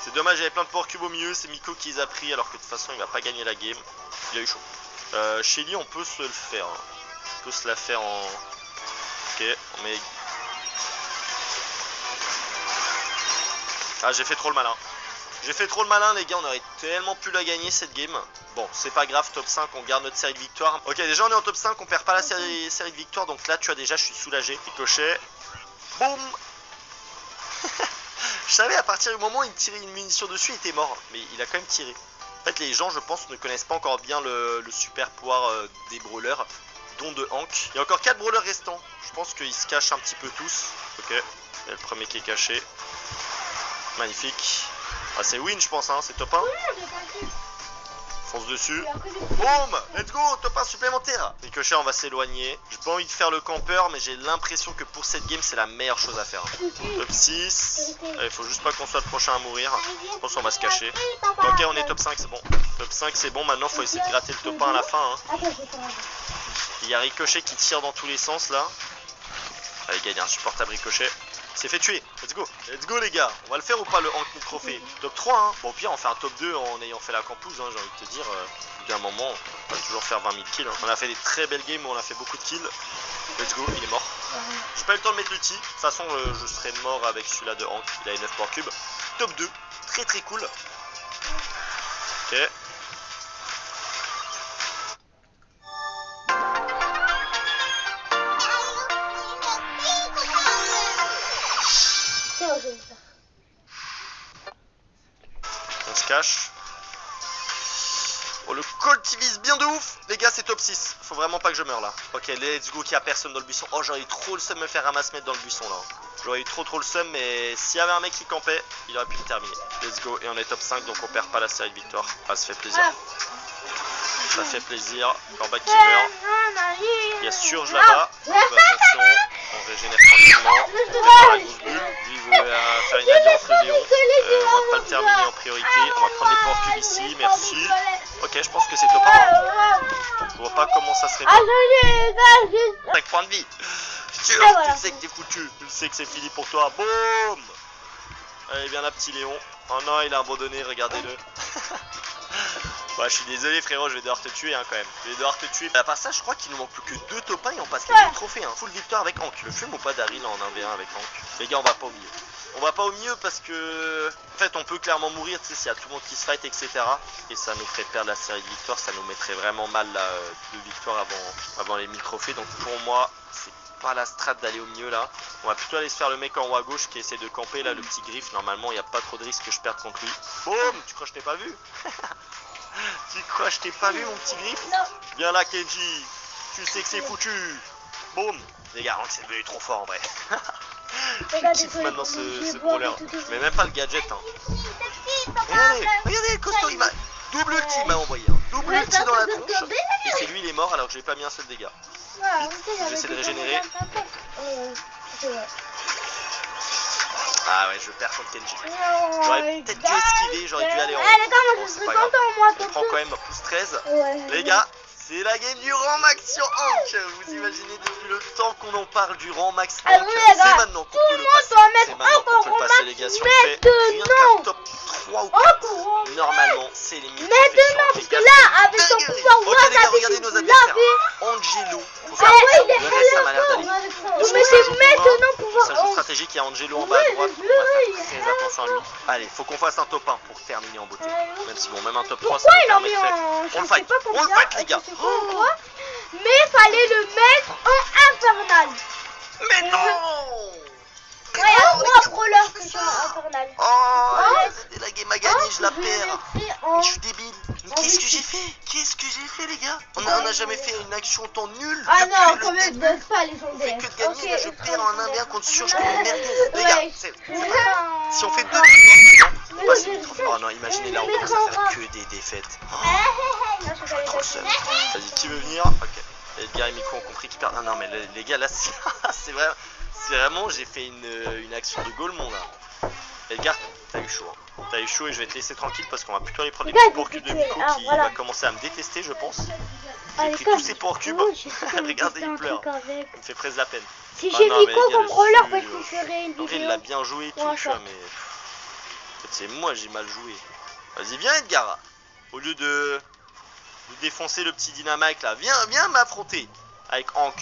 C'est dommage, j'avais plein de power cubes au milieu. C'est Miko qui les a pris alors que de toute façon il va pas gagner la game. Il a eu chaud. Shelly on peut se le faire hein. On peut se la faire en... Ok, on met... Ah j'ai fait trop le malin. J'ai fait trop le malin les gars, on aurait tellement pu la gagner cette game. Bon c'est pas grave, top 5, on garde notre série de victoires. Ok déjà on est en top 5, on perd pas la série de victoires. Donc là tu vois déjà je suis soulagé. Ricochet. Boum. Je savais à partir du moment où il tirait une munition dessus il était mort. Mais il a quand même tiré. En fait les gens je pense ne connaissent pas encore bien le super pouvoir des brawlers. Dont de Hank. Il y a encore 4 brawlers restants. Je pense qu'ils se cachent un petit peu tous. Ok. Il y a le premier qui est caché. Magnifique. Ah c'est win je pense hein, c'est top 1. Fonce dessus. Boum. Let's go. Top 1 supplémentaire. Ricochet, on va s'éloigner. J'ai pas envie de faire le campeur, mais j'ai l'impression que pour cette game, c'est la meilleure chose à faire. Top 6. Il faut juste pas qu'on soit le prochain à mourir. Je pense qu'on va se cacher. Ok, on est top 5, c'est bon. Top 5, c'est bon. Maintenant, faut essayer de gratter le top 1 à la fin. Hein. Il y a Ricochet qui tire dans tous les sens là. Allez, il gagne un insupportable Ricochet. C'est fait tuer, let's go les gars. On va le faire ou pas le Hank trophée? Top 3 hein. Bon, au pire on fait un top 2 en ayant fait la campouse hein, j'ai envie de te dire. Au bout d'un moment on va toujours faire 20 000 kills hein. On a fait des très belles games où on a fait beaucoup de kills. Let's go, il est mort. J'ai pas eu le temps de mettre l'ulti. De toute façon je serais mort avec celui-là de Hank. Il a 9 power cubes. Top 2, très cool. Ok. On se cache. Oh, le Colt il vise bien de ouf. Les gars, c'est top 6. Faut vraiment pas que je meure là. Ok, let's go, qu'il y a personne dans le buisson. Oh, j'aurais eu trop le seum de me faire ramasse-mettre dans le buisson là. J'aurais eu trop le seum, mais s'il y avait un mec qui campait, il aurait pu me terminer. Let's go, et on est top 5, donc on perd pas la série de victoire. Ah, ça fait plaisir. Ça fait plaisir. Corbac qui meurt. Il y a Surge là-bas. Attention, on régénère tranquillement. On prépare la grosse bulle. Lui il veut faire une alliance, le Léon. On va pas le terminer en priorité. On va prendre les power cubes ici. Merci. Ok, je pense que c'est top 1. Je vois pas comment ça serait. 5 points de vie. Tu sais que t'es foutu. Tu sais que c'est fini pour toi. Boum. Allez, viens là, petit Léon. Oh non, il a abandonné, regardez-le. Bah, je suis désolé frérot, je vais devoir te tuer hein, quand même. Je vais devoir te tuer. À part ça, je crois qu'il nous manque plus que 2 top 1 et on passe les 2 trophées. Hein. Full victoire avec Hank. Le fume ou pas Daryl en 1v1 avec Hank? Les gars, on va pas au milieu. On va pas au milieu parce que en fait on peut clairement mourir, tu sais, s'il y a tout le monde qui se fight, etc. Et ça nous ferait perdre la série de victoires, ça nous mettrait vraiment mal là, 2 victoires avant les 1000 trophées. Donc pour moi, c'est pas la strat d'aller au milieu là. On va plutôt aller se faire le mec en haut à gauche qui essaie de camper là, le petit griffe. Normalement, il n'y a pas trop de risque que je perde contre lui. Boum, tu crois que je t'ai pas vu? Tu crois que je t'ai pas vu mon petit griffe? Viens là Kenji, tu sais que c'est foutu. Boum. Les gars, c'est devenu trop fort en vrai. Je kiffe maintenant ce brawler. Je mets même pas le gadget hein. Regardez, Costo il m'a double ulti m'a envoyé hein. Double ulti dans la tronche. Et c'est lui il est mort alors que j'ai pas mis un seul dégât. Vite, j'essaie de régénérer. Ah ouais, je perds contre Kenji. J'aurais peut-être dû esquiver, j'aurais dû aller en haut. Bon, c'est pas grave. On prend quand même plus 13. Les gars, c'est la game du rang max sur Hank. Vous imaginez depuis le temps qu'on en parle du rang max Hank. C'est maintenant qu'on peut le passer. C'est maintenant qu'on peut le passer les gars. Si on fait rien qu'un top 3 ou 4, normalement c'est les 1000 trophées sur Hank. Les gars, avec ton pouvoir, ok les gars, regardez nos adversaires. Angelo. Le reste ça m'a l'air d'aller. Ça joue stratégique, il y a Angelo en bas à droite. On va faire très attention à lui. Allez, faut qu'on fasse un top 1 pour terminer en beauté. Même si bon, même un top 3 ça nous permettrait. On le fight les gars. Mais fallait le mettre en infernal. Mais non. Ouais, il y a 3 brawlers que sont en infernal. Oh, la game a gagné, je la perds. Mais je suis débile. Mais qu'est-ce que j'ai fait? Qu'est-ce que j'ai fait les gars? On a jamais fait une action tant nulle. Ah non, quand même, ne pas les on fait que de gagner, là je perds en 1v1 contre Surge comme une merguez. Les gars, si on fait 2 victoires, on passe les 1000 trophées. Oh non, imaginez là, on commence à faire que des défaites. J'aurais trop le seum. Vas-y, qui veut venir? Ok. Edgar et Miko ont compris qu'ils perdent. Non mais les gars là c'est vraiment j'ai fait une action de Golemon là. Edgar, t'as eu chaud hein. T'as eu chaud et je vais te laisser tranquille parce qu'on va plutôt aller prendre les petits power cubes de Miko qui va commencer à me détester je pense. J'ai pris tous ces power cubes. Regardez il pleure. Il me fait presque la peine. Si j'ai Miko comme brawler parce qu'on ferait une vidéo. Il l'a bien joué et tout tu vois mais en fait c'est moi j'ai mal joué. Vas-y viens Edgar. Au lieu de défoncer le petit dynamite là, viens m'affronter avec Hank.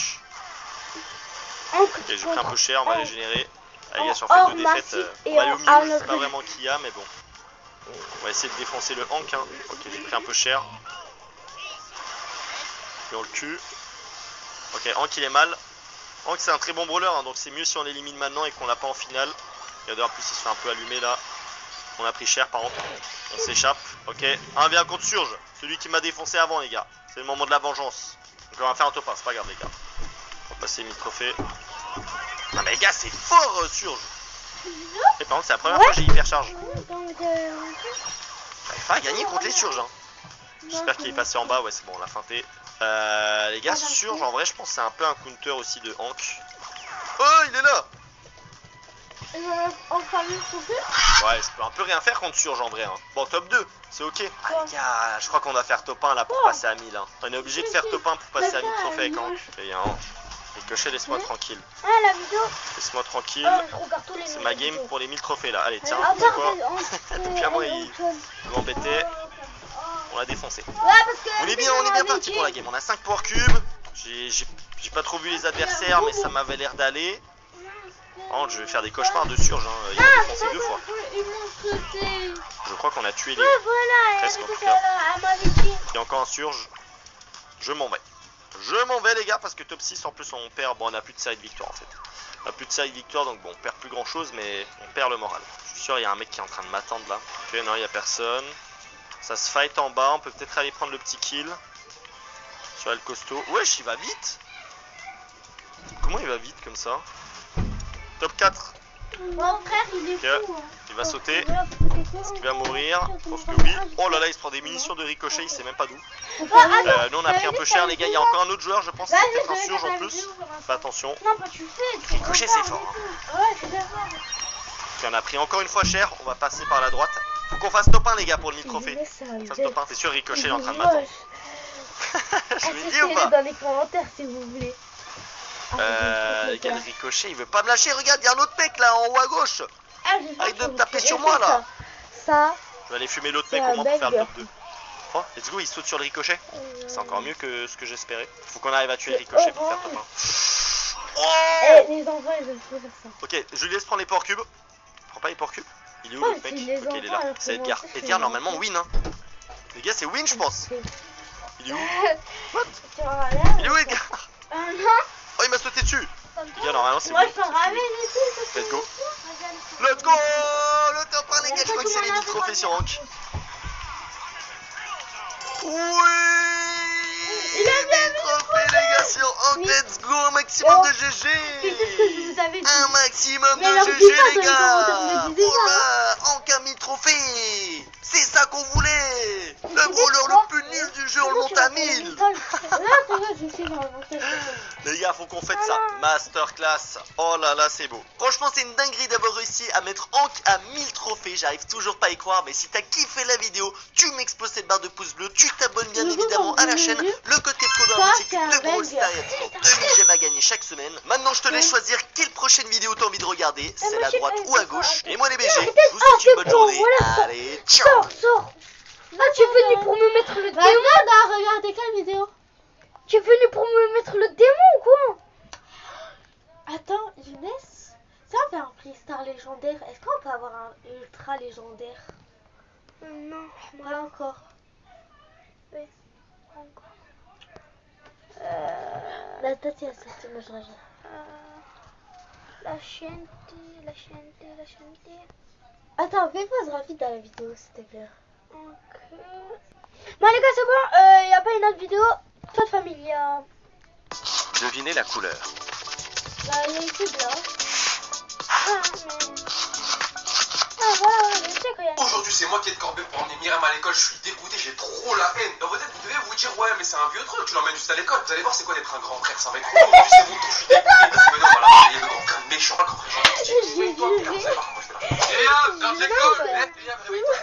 Ok, j'ai pris un peu cher, on va régénérer. Allez gars, si on fait 2 défaites, on va aller au milieu, je sais pas vraiment qui y a, mais bon. On va essayer de défoncer le Hank hein. Ok, j'ai pris un peu cher. Puis on le tue. Ok, Hank il est mal. Hank c'est un très bon brawler hein, donc c'est mieux si on l'élimine maintenant et qu'on l'a pas en finale. Regardez en plus il se fait un peu allumer là. On a pris cher par contre. On s'échappe. Ok, 1v1 contre Surge. Celui qui m'a défoncé avant les gars. C'est le moment de la vengeance. Donc on va faire un top 1, c'est pas grave les gars. On va passer 1000 trophées. Non mais les gars c'est fort Surge. Et par contre c'est la première fois que j'ai hyper charge. J'arrive pas à gagner contre les Surges hein. J'espère qu'il est passé en bas. Ouais, c'est bon, on l'a feinté. Les gars, Surge, en vrai, je pense que c'est un peu un counter aussi de Hank. Oh, il est là! Ouais, je peux un peu rien faire contre Surge en vrai. Hein. Bon, top 2, c'est ok. Ah, les gars, je crois qu'on va faire top 1 là pour passer à 1000. Hein. On est obligé de faire top 1 pour passer à 1000 trophées avec Hank. Et Ricochet, laisse-moi tranquille. Ah, la vidéo. Laisse-moi tranquille. C'est ma game pour les 1000 trophées là. Allez, tiens, c'est quoi? Depuis un mois, il m'embêtait. On l'a défoncé. On est bien parti pour la game. On a 5 power cubes. J'ai pas trop vu les adversaires, mais ça m'avait l'air d'aller. Oh, je vais faire des cauchemars de Surge, hein. Il m'a défoncé 2 fois. Je crois qu'on a tué les... presque en tout cas. Il y a encore un Surge. Je m'en vais. Je m'en vais les gars, parce que top 6 en plus on perd... Bon, on a plus de série de victoire en fait. On a plus de série de victoire, donc bon, on perd plus grand chose, mais on perd le moral. Je suis sûr il y a un mec qui est en train de m'attendre là. Ok, non, il y a personne. Ça se fight en bas, on peut peut-être aller prendre le petit kill. Sur El Costaud. Wesh, il va vite. Comment il va vite comme ça? Top 4. Mon frère, il est fou. Hein. Il va sauter. Est-ce qu'il va mourir? Je pense que oui. Oh là là, il se prend des munitions de Ricochet, il sait même pas d'où. Nous on a pris un peu cher les gars, il y a encore un autre joueur, je pense que c'est peut-être un Surge en plus. Fais attention. Ricochet c'est fort. Hein. Ok, on a pris encore une fois cher, on va passer par la droite. Faut qu'on fasse top 1 les gars pour le 1000 trophées. Ça se top 1, c'est sûr Ricochet est en train de m'attendre. Je l'ai dit ou pas? Dans les commentaires si vous voulez. Les gars, le Ricochet il veut pas me lâcher, regarde, il y a un autre mec là en haut à gauche. Arrête de me taper sur moi là. Ça. Je vais aller fumer l'autre mec au moins pour faire le top 2. Oh, let's go, il saute sur le Ricochet. C'est encore mieux que ce que j'espérais. Faut qu'on arrive à tuer le Ricochet pour faire top 1. Oh les enfants ils veulent faire ça. Ok, je lui laisse prendre les power cubes. Prends pas les power cubes. Il est où le mec? Ok, il est là. C'est Edgar. Edgar normalement win hein. Les gars, c'est win je pense. Il est où? What? Il est où Edgar? Oh, il m'a sauté dessus. Les gars, normalement c'est win. Let's go. Let's go. Le top 1 les gars, je crois que c'est les 1000 trophées sur Hank. Oui. Il a 1000 trophées les gars sur Hank. Let's go, un maximum de GG. Un maximum de GG les gars. Voilà, Hank a 1000 trophées. C'est ça qu'on voulait. Le brawler le plus nul du jeu, on le monte à 1000. Les gars, faut qu'on fête ça. Masterclass. Oh là là, c'est beau. Franchement, c'est une dinguerie d'avoir réussi à mettre Hank à 1000 trophées. J'arrive toujours pas à y croire, mais si t'as kiffé la vidéo, tu m'exploses cette barre de pouce bleu. Tu t'abonnes bien évidemment à la chaîne. Le code code dans la boutique de Brawl Stars. Il y a toujours 2000 gemmes à gagner chaque semaine. Maintenant, je te laisse choisir quelle prochaine vidéo t'as envie de regarder. Celle à droite ou à gauche. Et moi, les BG, je vous souhaite une bonne journée. Allez, ciao. Sors. Ah, tu es venu pour me mettre le démon? Regarde quelle vidéo? Tu es venu pour me mettre le démon ou quoi? Attends, Younes, ça fait un freestyle légendaire. Est-ce qu'on peut avoir un ultra légendaire? Non, pas encore. Oui, pas encore. La tête est sortie, moi je rajoute. La chaîne. Attends, fais pause rapide à la vidéo s'il te plaît. Ok. Bon les gars, c'est bon, y a pas une autre vidéo. Toi de famille, y a... Devinez la couleur. Bah, il y a YouTube là. Ah, mais... Ah, voilà, je sais qu'il y a... Aujourd'hui, c'est moi qui ai de corbeau pour emmener Myriam à l'école. Je suis dégoûté, j'ai trop la haine. Dans votre tête, vous devez vous dire, ouais, mais c'est un vieux truc, tu l'emmènes juste à l'école. Vous allez voir, c'est quoi d'être un grand frère. Ça va être trop. Aujourd'hui, c'est bon, je suis dégoûté. Venez, on va la réveiller, le grand frère méchant. Le grand frère gentil. Toi, vous allez voir comment je vais la... Myriam, l'heure de l'école. Myriam, réveille-toi,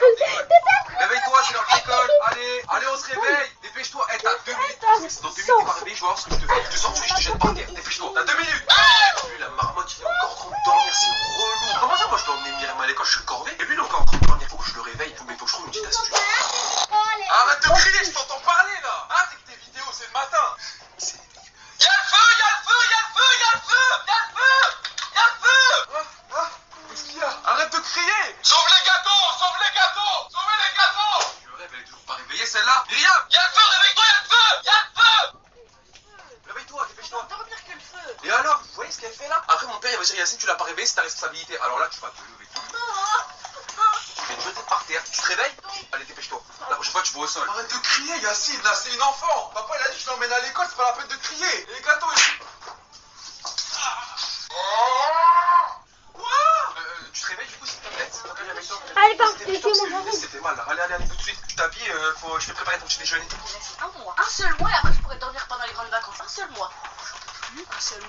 réveille-toi, c'est l'heure de l'école. Allez, on se réveille. Dépêche-toi. T'as 2 minutes. Dans 2 minutes, tu vas réveiller, je vais voir ce que je te fais. Je te sors, je te jette par terre. Dépêche-toi, t'as 2 minutes. Lui, la marmotte, il est encore en train de dormir, c'est relou. Comment ça, moi, je dois emmener Myriam à l'école, je suis le corvée. Et lui, il est encore en train de dormir, faut que je le réveille. Mais faut que je trouve une petite astuce. Arrête de crier, je t'entends parler là. Ah, c'est que tes vidéos, c'est le matin. Y'a le feu, y'a le feu, y'a le feu, y'a le feu, y'a le feu, y'a le feu. Qu'est-ce qu'il y a? Arrête de crier. Sauve les gâteaux, sauve les gâteaux, sauvez les gâteaux. Je me réveille, toujours pas réveillée celle-là. Myriam, y'a le feu, réveille-toi, y'a le feu, y'a le feu. Réveille-toi, dépêche-toi. Dormir que le feu. Et alors, vous voyez ce qu'elle fait là? Après, mon père, il va dire, Yacine, tu l'as pas réveillé, c'est ta responsabilité. Alors là, tu vas te lever tout. Tu mets 2 têtes par terre, tu te réveilles? Allez, dépêche-toi. La prochaine fois, tu vas au sol. Arrête de crier, Yacine, là, c'est une enfant. Papa, il a dit que je l'emmène à l'école, c'est pas la peine de crier. Et les gâteaux, tu te réveilles du coup, s'il te plaît? Allez, par contre, c'était mal là. Allez, tout de suite. Tu t'habilles, je vais préparer ton petit déjeuner. Un mois. Un seul mois et après je pourrais dormir pendant les grandes vacances. Un seul mois. Un seul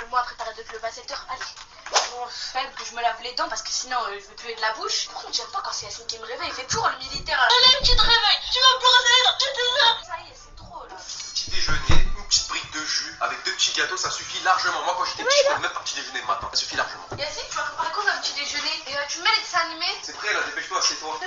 mois après t'arrêtes de te lever à 7h. Allez. Bon, faible que je me lave les dents parce que sinon je vais puer de la bouche. Pourquoi j'aime pas quand c'est Yacine qui me réveille? Il fait toujours le militaire. Allez, tu te réveilles, tu vas me brosser les dents, tu te Ça y est, c'est trop là. Petit déjeuner, une petite brique de jus avec 2 petits gâteaux, ça suffit largement. Moi, quand j'étais petit, je peux me mettre un petit déjeuner le matin. Ça suffit largement. Yacine, tu vas préparer quoi comme petit déjeuner? Et tu mets les dessins animés? C'est prêt là, dépêche-toi, assieds-toi.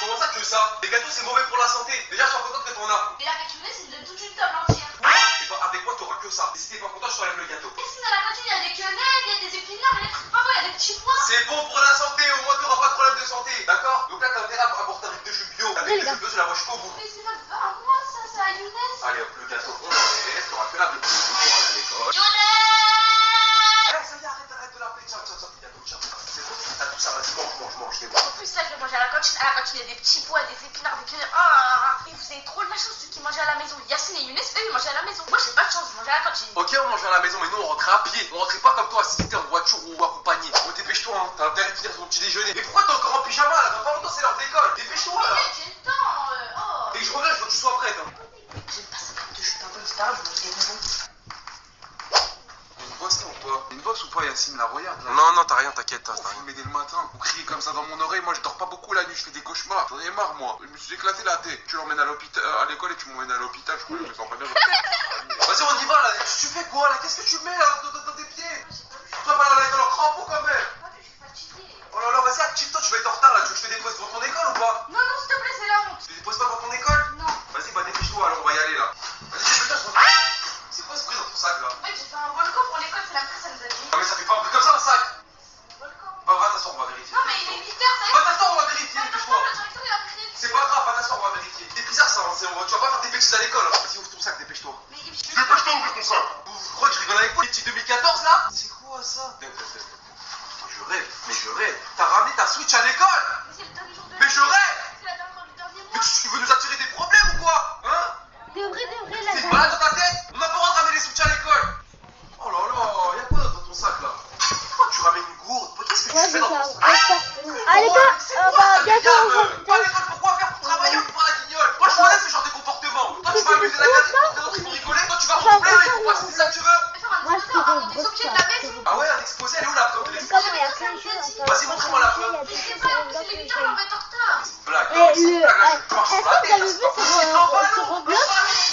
Comment ça que ça? Les gâteaux, c'est mauvais pour la santé. Déjà, sois contente que t'en as. Et la cantine, c'est de toute une table entière. Et bah, avec moi, t'auras que ça. Et si t'es pas content, je t'enlève le gâteau. Yacine, à la cantine, il y a des quenelles, il y a des épinards, il y a des trucs pas bons, il y a des petits pois. C'est bon pour la santé, au moins t'auras pas de problème de santé, d'accord? Donc là, t'as intérêt à boire ta brique de jus bio. La brique de jus bio, je la vois jusqu'au bout. Mais c'est pas à moi, ça, c'est à Younes. Allez hop, le gâteau, on l'enlève. T'auras que la brique de jus bio pour aller à l'école. Eh, ça y est, arrête de l'appeler. Tiens, le gâteau, tiens. C'est bon, t'as tout ça, vas-y, mange, c'est bon. En plus, ça, je vais manger à la cantine. À la cantine, il y a des petits pois, des épinards, des quenelles. Ah, et vous avez trop de la chance, ceux qui mangent à la maison. Yacine et Younes, eux, ils mangent à la maison. Moi, j'ai pas de chance, je mange à la cantine. Ok, on mange à la maison, mais nous on rentrait à pied. On rentrait pas comme toi, si t'étais en voiture ou accompagné. Bon, dépêche-toi, hein. T'as intérêt de finir ton petit déjeuner. Mais pourquoi t'es encore en pyjama là? Dans pas longtemps, c'est l'heure d'école. Dépêche-toi là. J'ai le temps, Dès que je reviens, je veux que tu sois prête. Hein. J'aime pas ça comme de jus d'avoine, c'est pas grave, je mange des bonbons. Une bosse là ou pas? Une bosse ou pas, Yacine, là, regarde là. Non, t'as rien, t'inquiète. Vous fumez dès le matin, vous criez comme ça dans mon oreille, moi je dors pas beaucoup la nuit, je fais des cauchemars, j'en ai marre moi, je me suis éclaté la tête. Tu l'emmènes à l'hôpital, à l'école et tu m'emmènes à l'hôpital, je crois que je me sens pas bien. Vas-y, on y va là. Tu fais quoi là? Qu'est-ce que tu mets là dans tes pieds? Toi, pas aller à l'école en crampon quand même. Oh là là, vas-y, active-toi, tu vas être en retard là. Tu veux que je te dépose devant ton école ou pas? Non, s'il te plaît, c'est la honte. Tu te déposes pas devant ton école? Non. Vas-y, bah dépêche-toi alors, on va y aller là. Vas-y, dépêche-toi, je rentre. C'est quoi ce bruit dans ton sac là? Mec, j'ai fait un volcan pour l'école, c'est la maîtresse, elle nous a dit. Ah, mais ça fait pas un bruit comme ça un sac. Bah, va t'asseoir, on va vérifier. Non, mais il est 8h, ça y est. Va t'asseoir, on va vérifier, dépêche-toi. Le directeur, il a pris des... C'est pas grave, va t'asseoir, on va vérifier. C'est bizarre ça, hein, tu vas pas faire des bêtises à l'école. Hein. Vas-y, ouvre ton sac, dépêche-toi. Mais dépêche-toi, ouvre ton sac. Je crois que je rigole avec toi, les petits 2014 là? C'est quoi ça? Je rêve. T'as ramené ta Switch à l'école? Mais c'est le dernier jour de... Mais je rêve. C'est la dernière du dernier mois. Mais tu veux nous attirer des problèmes ou quoi? Hein? De vrai, C'est malade dans ta tête? On n'a pas le droit de ramener les Switch à l'école. Oh là là, y'a quoi dans ton sac là? Pourquoi tu ramènes une gourde? Qu'est-ce que tu fais dans ton sac? Allez, bientôt on va... Pas à l'école, pourquoi faire pour travailler ou pour la guignole? Moi je connais ce genre de comportement. Toi tu vas amuser la classe, les autres ils vont rigoler, toi tu vas remplir et pourquoi c'est ça que tu veux? Moi je fais des grosses Ah ouais, un exposé, elle est où la preuve de l'exposé? Comme il y a plein de choses. Vas-y, montre-moi la preuve. Il y a des choses sur le bloc que j'ai. C'est une blague. Et le... Est-ce que vous avez vu sur Roblox?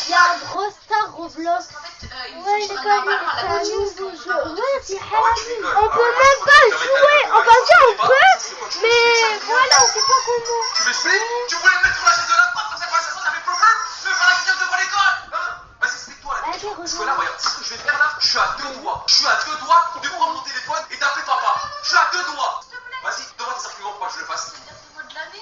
Il y a un gros star Roblox. Ouais, il est quand même un nouveau jeu. Ouais, c'est halal. On peut même pas jouer. Enfin, si on peut, mais voilà, on sait pas comment. Tu m'expliques? Tu voulais me mettre sur la chaise de la prof, comme ça quand ça fait plus fun? Tu veux faire la guignole devant l'école? Hein? Vas-y, explique-toi là. Parce que là, regarde, c'est ce que je vais faire là. Je suis à 2 doigts. Je suis à 2 doigts de prendre mon téléphone et d'appeler papa. Je suis à 2 doigts. Vas-y, donne-moi tes arguments pour pas que je le fasse.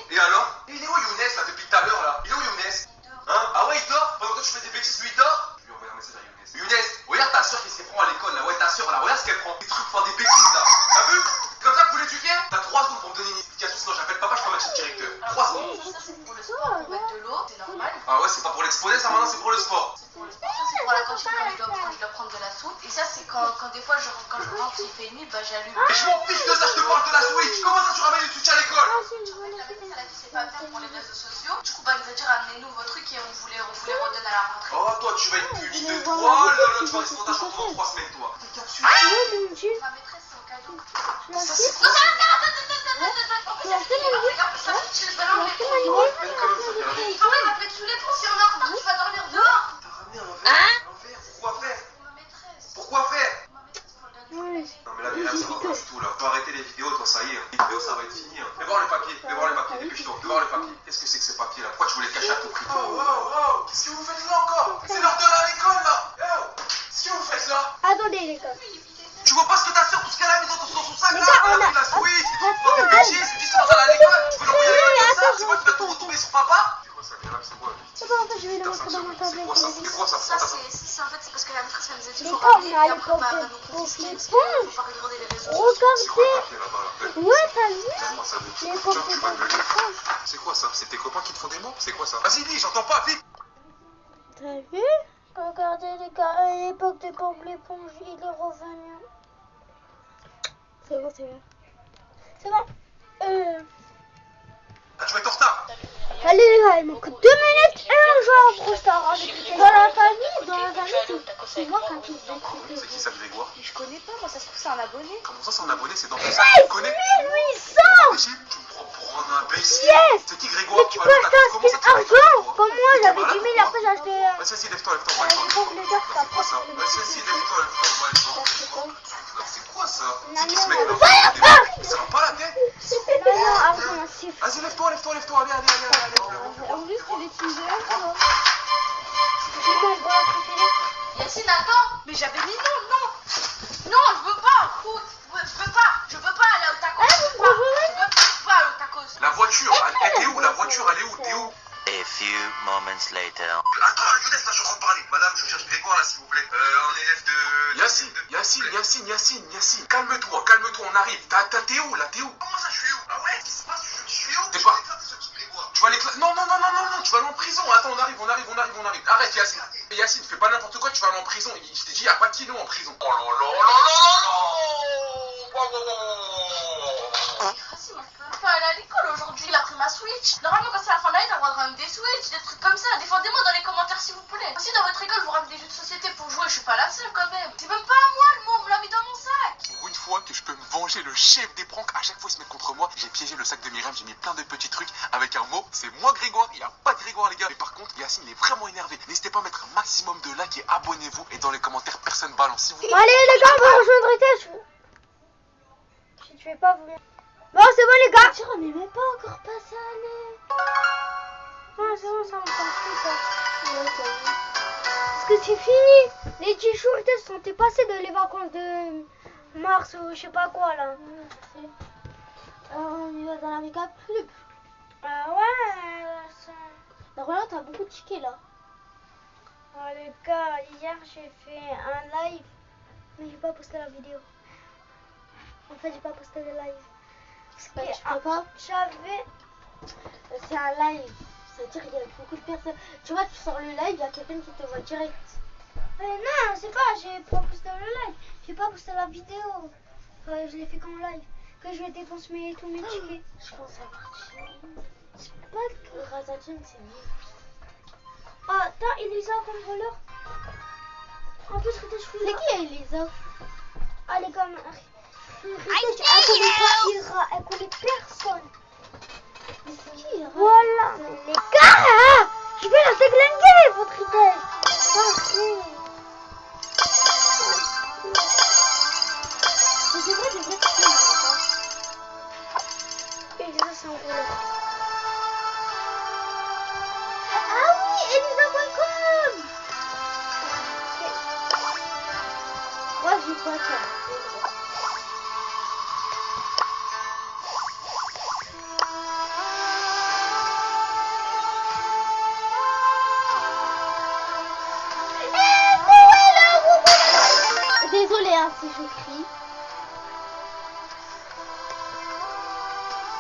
Et alors? Il est où Younes là depuis tout à l'heure là? Il est où Younes? Hein? Ah ouais, il dort? Pendant que tu fais des bêtises, lui il dort? Je lui envoie un message à Younes. Younes, regarde ta soeur qui se prend à l'école là. Ouais, ta soeur là, regarde ce qu'elle prend. Des trucs pour des bêtises là. T'as vu? Comme ça, vous l'éduquer? T'as 3 secondes pour me donner une explication, sinon j'appelle papa, je peux mettre chez le directeur. 3 secondes. Ça, c'est pour le sport, pour mettre de l'eau, c'est normal. Ah ouais, c'est pas pour l'exposer ça maintenant, c'est pour le sport. C'est pour le sport, ça c'est pour la cantine quand je dois prendre de la soupe. Et ça c'est quand des fois quand je rentre, il fait nuit, bah j'allume. Mais je m'en fiche de ça, je te parle de la Switch. Comment ça tu ramènes une Switch à l'école? La maîtresse elle a dit c'est pas bien pour les réseaux sociaux. Du coup bah elle nous a dit ramenez-nous vos trucs et on vous les redonne à la rentrée. Oh toi tu vas être puni de toi, là tu vas rester dans ta chambre pendant 3 semaines toi. T'es capsu. Ma maîtresse c'est au cadeau. Ça c'est quoi ça? Il faut même mettre sous les ponts si on est en retard, tu vas dormir dehors. T'as ramené un verre? Pourquoi faire? Pourquoi faire? Non mais là ça va pas du tout là. Faut arrêter les vidéos toi, ça y est. Les vidéos ça va être fini. Fais voir les papiers, dépêche-toi. Fais voir les papiers. Qu'est-ce que c'est que ce papier là? Pourquoi tu voulais cacher à tout prix? Oh, qu'est-ce que vous faites là encore? C'est l'heure de à l'école là. Qu'est-ce que vous faites là? Attendez les gars. Tu vois pas ce que ta soeur, tout ce qu'elle a mis dans son sac Les là? gars, on Elle a a- pris la Switch, et tout, tu des bêtises, tu dis ça dans à l'école. Tu veux l'envoyer à l'école comme ça? C'est moi qui vais tout retomber sur papa? C'est quoi ça, Grave, c'est quoi? C'est bon, en fait, je vais le mettre dans ma tablette. C'est quoi ça? C'est quoi ça? Ça c'est en fait c'est parce que la maîtresse elle nous a dit Les faut gars, ramener on a et les après bah pommes nous de confisquer parce l'éponge. qu'il faut pas regarder les réseaux sociaux. Regardez. Ouais, t'as vu? Donne-moi ça, vite. Les Tiens, pommes tu de vas me le dire. l'éponge. C'est quoi ça? C'est tes copains qui te font des mots? C'est quoi ça? Vas-y, dis, j'entends pas, vite! T'as vu? Regardez les gars, à l'époque de Bob l'éponge, il est revenu. C'est bon, c'est bon. C'est bon. Ah, tu vas être en retard! Allez les gars, il manque 2 minutes et un jour Pro Star avec les dans la famille, c'est moi qui ai tout. C'est qui ça, Grégoire? Je connais pas, moi ça se trouve c'est un abonné. Comment ça, c'est un abonné? C'est dans ton sac, tu connais? 1800. Imbécile, tu me prends pour un imbécile. Yes. C'est qui Grégoire? Mais tu peux acheter un skin argent. Comme moi, j'avais 10 000 et après j'ai acheté... Vas-y, lève-toi, lève-toi, on va aller voir. C'est quoi ça? Vas-y, lève-toi, on va aller voir. C'est quoi ça? C'est qui ce mec là? Ça va pas la tête? Non, argent, c'est... Vas-y, lève-toi, allez. En plus, c'est les teasers, c'est mon bois préféré. Yacine, attends. Mais j'avais mis non, je veux pas. Je veux pas aller au tacos. Je veux pas aller au tacos. La voiture, elle est où? La voiture, elle est où? T'es où? A few moments later. Attends, Younes, là, je suis en train de parler. Madame, je cherche Grégoire, là, s'il vous plaît. Un élève de... Yacine. Calme-toi, on arrive. T'es où, là? T'es où? Comment ça, je suis où? Ah ouais? Qu'est-ce qui se passe? Je suis où? T'es pas... Tu vas aller... Non, tu vas aller en prison. Attends, on arrive. Arrête, Yacine, fais pas n'importe quoi, tu vas aller en prison. Je t'ai dit, y a pas de kilo en prison. Oh là. Yacine, je peux pas aller à l'école aujourd'hui, il a pris ma Switch. Normalement, quand c'est la fin de l'année, t'as le droit de ramener des Switch, des trucs comme ça. Défendez-moi dans les commentaires, s'il vous plaît. Si dans votre école, vous ramenez des jeux de société pour jouer, je suis pas la seule quand même. C'est même pas à moi le mot, on me l'a mis dans mon sac. Pour une fois que je peux me venger, le chef des pranks, à chaque fois il se met contre moi. J'ai piégé le sac de Myriam, j'ai mis plein de petits trucs avec un mot. C'est moi Grégoire, il n'y a pas de Grégoire les gars. Mais par contre, Yacine il est vraiment énervé. N'hésitez pas à mettre un maximum de likes et abonnez-vous. Et dans les commentaires, personne balance. Si vous... Allez les gars, on va rejoindre Rita. Si tu veux pas vous... Bon, c'est bon les gars. On n'est même pas encore passé à l'année. Non, c'est bon, ça on s'en fout ça. Parce que c'est fini. Les petits jours sont passés de les vacances de mars ou je sais pas quoi là. On y va dans la make-up club. Ouais. Donc là t'as beaucoup de tickets là. Oh les gars, hier j'ai fait un live. Mais j'ai pas posté la vidéo. En fait j'ai pas posté le live. Parce que tu peux pas. J'avais... C'est un live. C'est-à-dire qu'il y a beaucoup de personnes. Tu vois, tu sors le live, il y a quelqu'un qui te voit direct. Non, c'est pas, j'ai pas posté le live. J'ai pas posté la vidéo. Je l'ai fait qu'en live. Que je dépense tous mes tickets. Je pense à partir. C'est pas que Razatine, c'est mieux. Ah, t'as Elisa comme voleur. En plus, que je fais. C'est qui Elisa? Elle est comme. Elle connaît personne. Voilà. Les gars, je vais la déglinguer, votre idée. C'est vrai, des vrais films. Elisa, c'est un voleur. Ah oui, Elisa.com. Moi, je vais pas ça. Désolée hein, si je crie.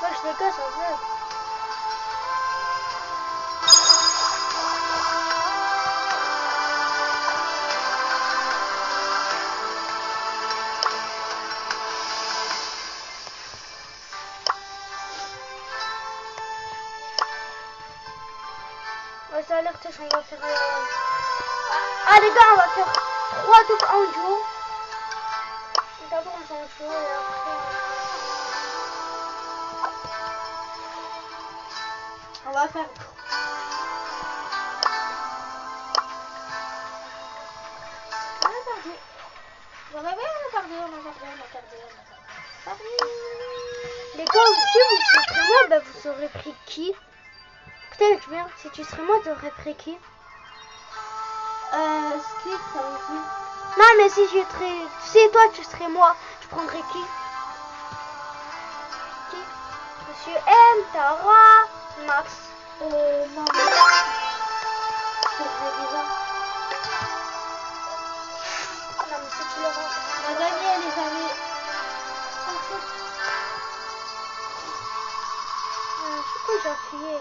Moi je décasse en fait. Ouais, ça a l'air que on va faire... Ah les gars, on va faire 3 doubles en duo. D'abord on s'en fout et après on va faire les gars, si vous serez moi, bah vous aurez pris qui? Peut-être bien, si tu serais moi, tu aurais pris qui? Skip, ça aussi. Non, mais si je serais... Si toi, tu serais moi, tu prendrais qui? Qui? Monsieur M, Tara, Max. Non, mais... C'est très bizarre. Non, mais si tu le rends... On va gagner, les amis. Pourquoi j'ai appuyé?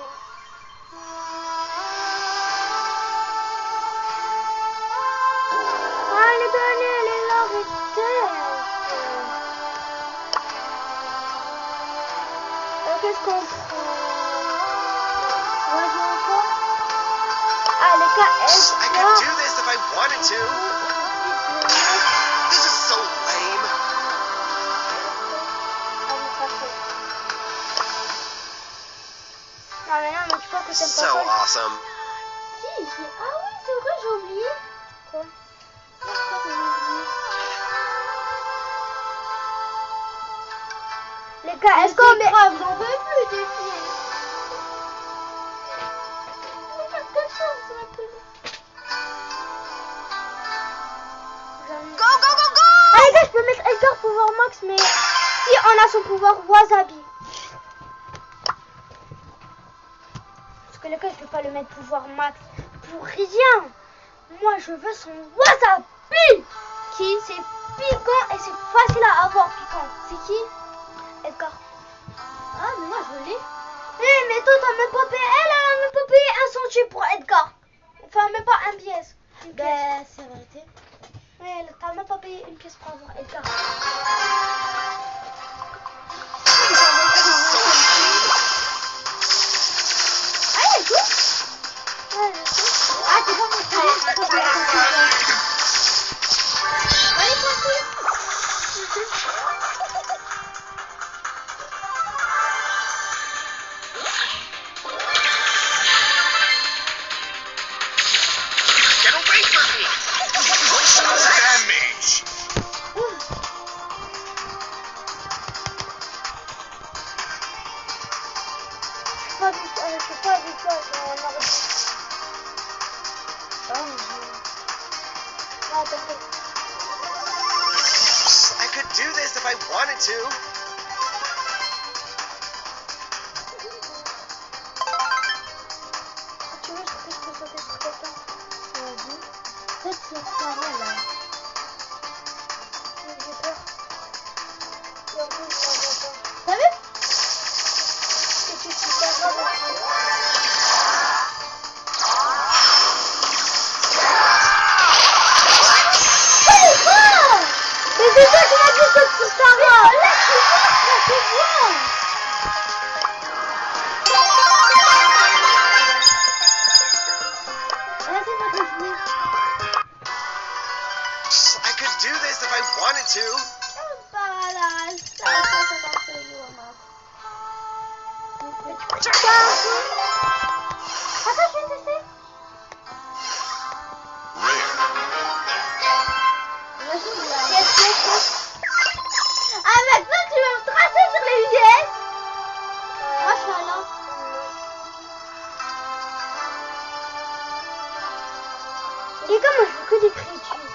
Qu'est-ce qu'on prend? Ouais, gars, I could do this if I wanted to. This is so lame. Non mais non, mais tu crois que t'aimes So pas ça? awesome. Si, ah oui, c'est vrai, j'ai oublié. Quoi? Les gars, est-ce qu'on met... grave, j'en veux plus des filles. Go, go, go, go! Ah les gars, je peux mettre Edgar pouvoir max, mais si on a son pouvoir wasabi. Parce que les gars, je peux pas le mettre pouvoir max pour rien. Moi, je veux son wasabi. Qui c'est piquant et c'est facile à avoir piquant. C'est qui? Edgar. Ah, mais moi, je l'ai. Mais toi, t'as même pas payé. Elle a même pas payé 1 centime pour Edgar. Enfin, même pas un pièce. Ben, c'est vérité. Ouais, t'as même pas payé une pièce pour avoir Edgar. Ah, écoute. Ah, t'es pas mon frère. Allez, tranquille. Get away from me! Emotional damage! Je suis pas habituée à I could do this if I wanted to. Tu veux que je peux sauter sur quelqu'un? Vas-y. Peut-être sur Sarah là. J'ai peur. Et en plus, ça va pas. T'as vu? C'est que tu t'as pas mais c'est toi qui m'as dit saute sur Sarah! Laisse-moi, c'est moi! I could do this if I wanted to. Attends, je vais tester. Ah, maintenant tu vas me tracer sur les US. Moi je suis à l'an. Les gars, moi je veux que des créatures.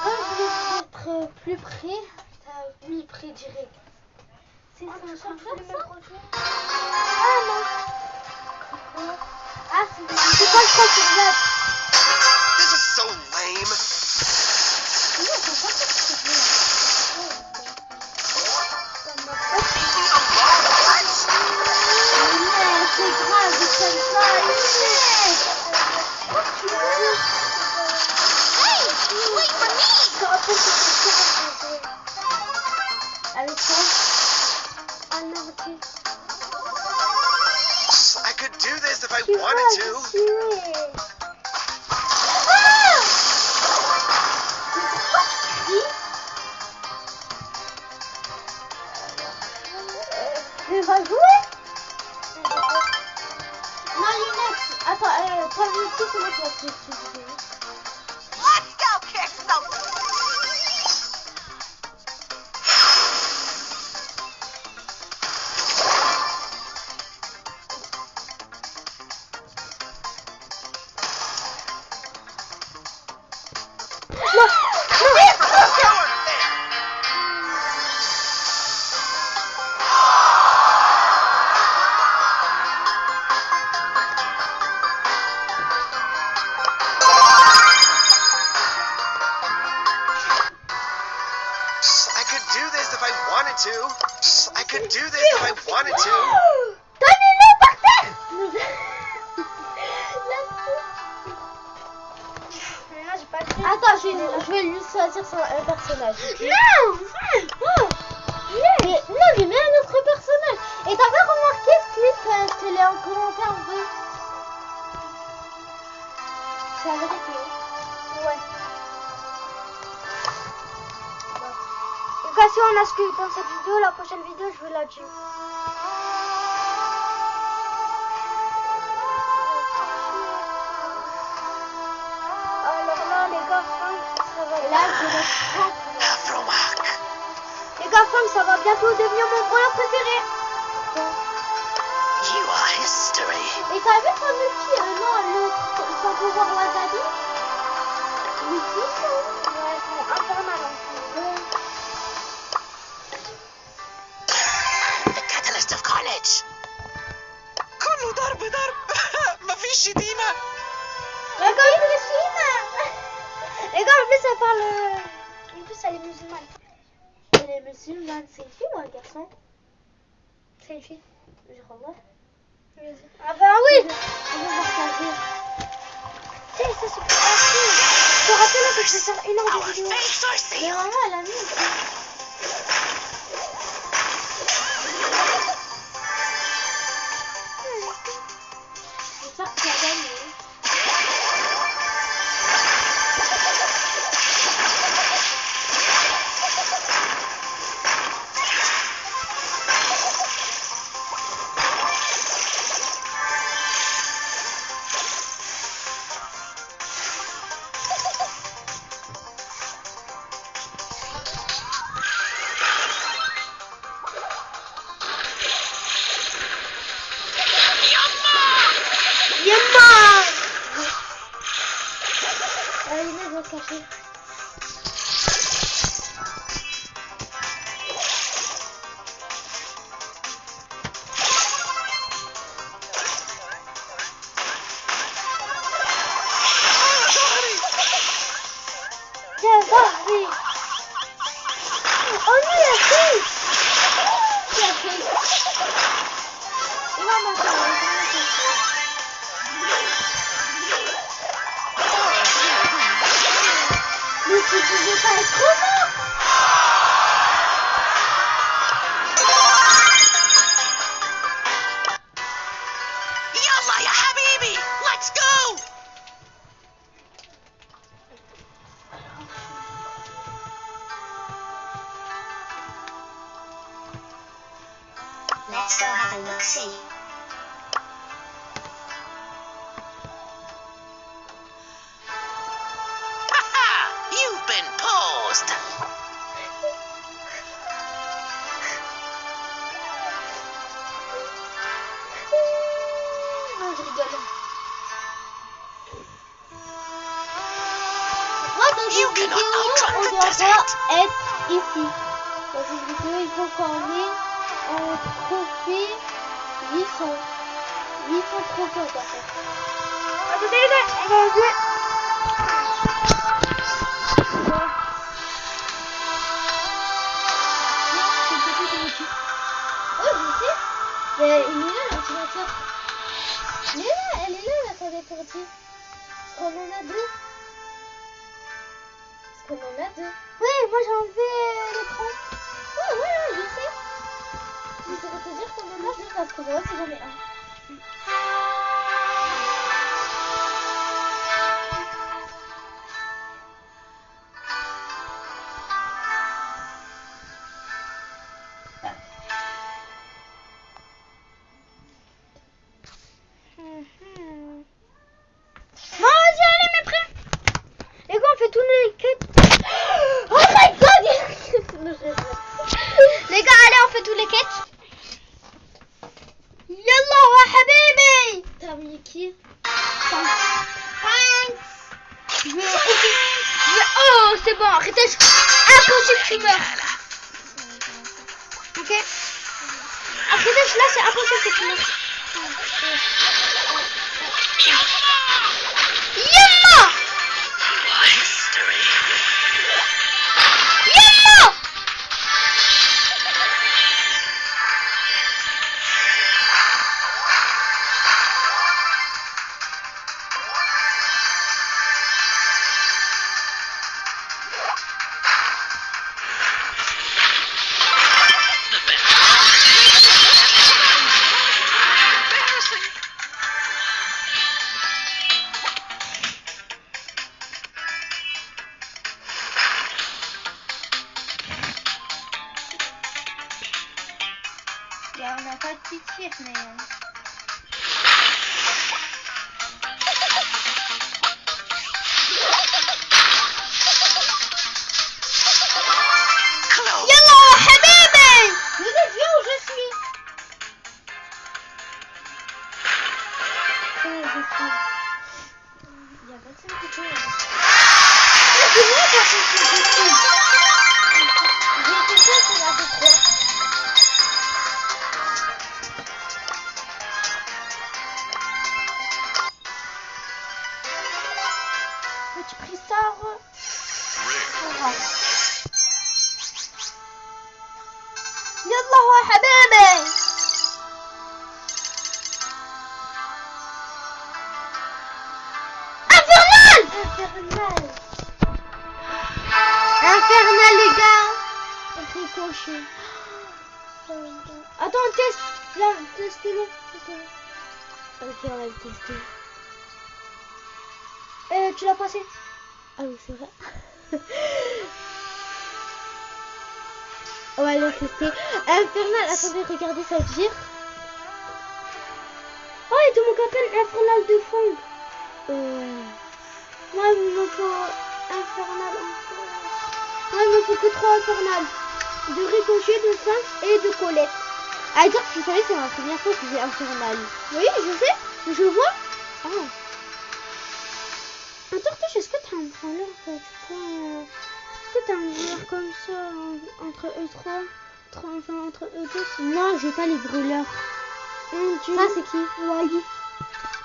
Comme je vais être plus près, t'as mis près direct. C'est ça, je suis en train de mettre autre chose. Ah non. Ah, c'est pas le cas sur la. This is so lame. C'est grave, c'est ça. Hey, wait for me! Avec toi. Ah non, ok. I could do this if I wanted to. Tu vas jouer? Non, Linux. Attends, toi, je sais comment tu vas te jouer. Let's go, kick some! I could do this if I wanted to. Donnez-le par terre. Attends, je vais lui choisir un personnage. Okay? Non, mais mets un autre personnage. Et t'avais remarqué ce clip, je te l'ai en commentaire en bleu. C'est la vérité. Ouais. En tout cas, si on a ce que dans cette vidéo, la prochaine vidéo, je vais la tuer. Alors là, les gars, ça va là, je vais les gars, ça va bientôt devenir mon brawler préféré. You are history. Et t'as vu son multi, son pouvoir wasabi? Multi, ouais, c'est infernal en plus. The catalyst of carnage. كله ضرب مفيش شتيمة. Les gars, en plus, elle parle. En plus, elle est musulmane. Elle est musulmane, c'est une fille ou un garçon? C'est une fille. Je crois. Enfin, oui! On va partager. Tu sais, ça c'est pour facile. Je te rappelle que je vais faire une heure de vidéo. Mais maman, elle a mis. J'espère que tu as gagné. Caché. Tiens, vas-y. Oh non, la fille. La fille. Il va m'entendre. Mais tu pouvais pas être trop mort. Yalla ya habibi, let's go. Let's go have a look-see. You've been paused. Non, je rigole. Moi, dans une vidéo, on doit pas être ici. Dans une vidéo, il faut qu'on ait un trophée 800. 800 trophées, on doit faire. Attendez, on va jouer. Oh, je sais. Mais il est là, l'ordinateur. Elle est là, la tablette ordi. Parce qu'on en a deux. Oui, moi j'ai enlevé l'écran. Ouais, je sais. Je saurais te dire qu'on en a deux parce que moi, c'est j'en ai un. Bon, vas-y, allez, mes frères. Les gars, on fait tous les quêtes. Oh my god. Les gars, allez, on fait tous les quêtes. Yallah, wa habibi. T'as mis qui? Thanks. Oh, c'est bon, arrêtez. Impossible, tu meurs. Ok. Arrêtez, là, c'est impossible que tu meurs. Yallah. History. Yallah. pas de tir, mais... Yallah, habibi! Vous êtes vu où je suis? Je suis... Il y a personne qui peut... C'est moi qui ai fait ce truc. J'ai été sûre qu'il y avait 3. Petit pristard. يلا يا حبيبي. Infernal. Infernal les gars. Ricochet. Attends, teste. Là, testez-le. Ok, on va le tester. Tu l'as passé? Ah oui, c'est vrai. On va le tester. Infernal. Attendez, regardez, ça veut dire. Oh, et tout le monde appelle Infernal de fond. Moi, il me faut Infernal encore. Moi, il me faut que 3 Infernal. De Ricochet, de Sphinx et de Colette. À dire que vous savez, c'est ma première fois que j'ai Infernal. Oui, je sais. Je vois. Ah. Attends, est-ce que t'as un brawler en fait? Est-ce que t'as un brawler comme ça entre E3 enfin entre E2? Non, j'ai pas les brûleurs. Ça, c'est qui? Wally.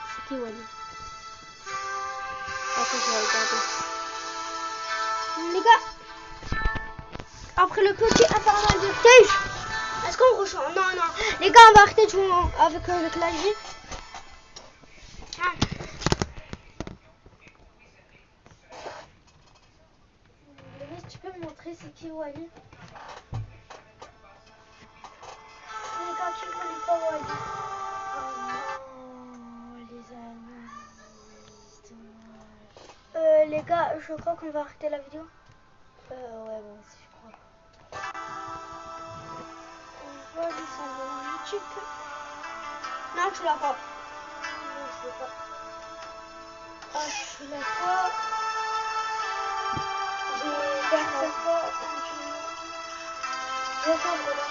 C'est qui Wally? Attends, je vais regarder. Les gars, après le petit infernal de stage, est-ce qu'on rechange? Non, non. Les gars, on va arrêter de jouer avec la G. Tu peux me montrer c'est qui Wally? Les gars, qui connaît pas Wally? Oh non, les amis. Les gars, je crois qu'on va arrêter la vidéo. Ouais, moi aussi je crois. On va descendre dans YouTube. Non, tu l'as pas. Non, je sais pas. Ah, tu l'as pas. Je vais faire voilà.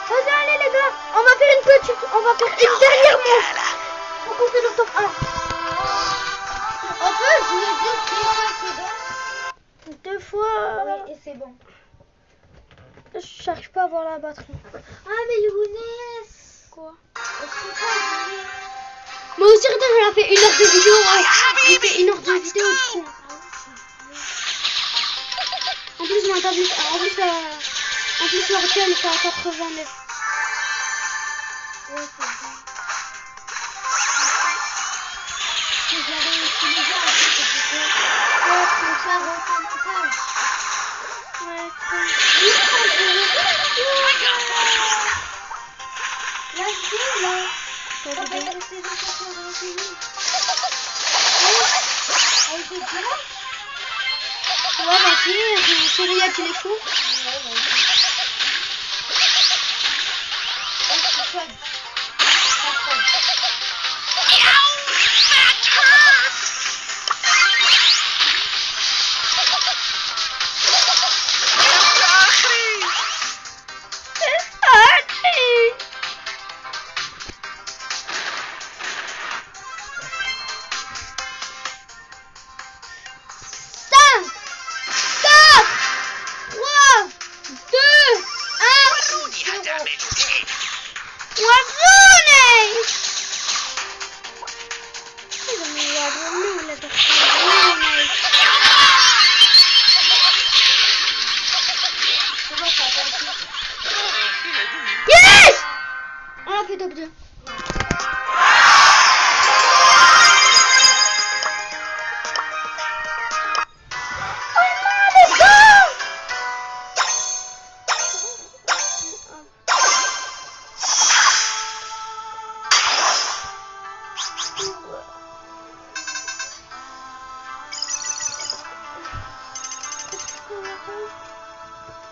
Vas-y, allez les gars, on va faire une dernière manche. Pour compter le top 1. On peut jouer deux fois. Oui, et c'est bon. Je cherche pas à voir la batterie. Ah mais Younes. Quoi? Moi aussi regarde, j'ai fait 1 heure de vidéo. J'ai fait 1 heure de vidéo du coup. En plus ma tablette, en plus l'ordi c'est à 89. Ouais, c'est bon. Je l'avais utilisé en fait, ouais, pour faire remontage. Ouais, là, je suis là. Ça va rester dans cette vidéo. Elle était bien. Ouais, vas-y, c'est Ria qui les coupe. Ouais, vas-y. Oh, c'est fun.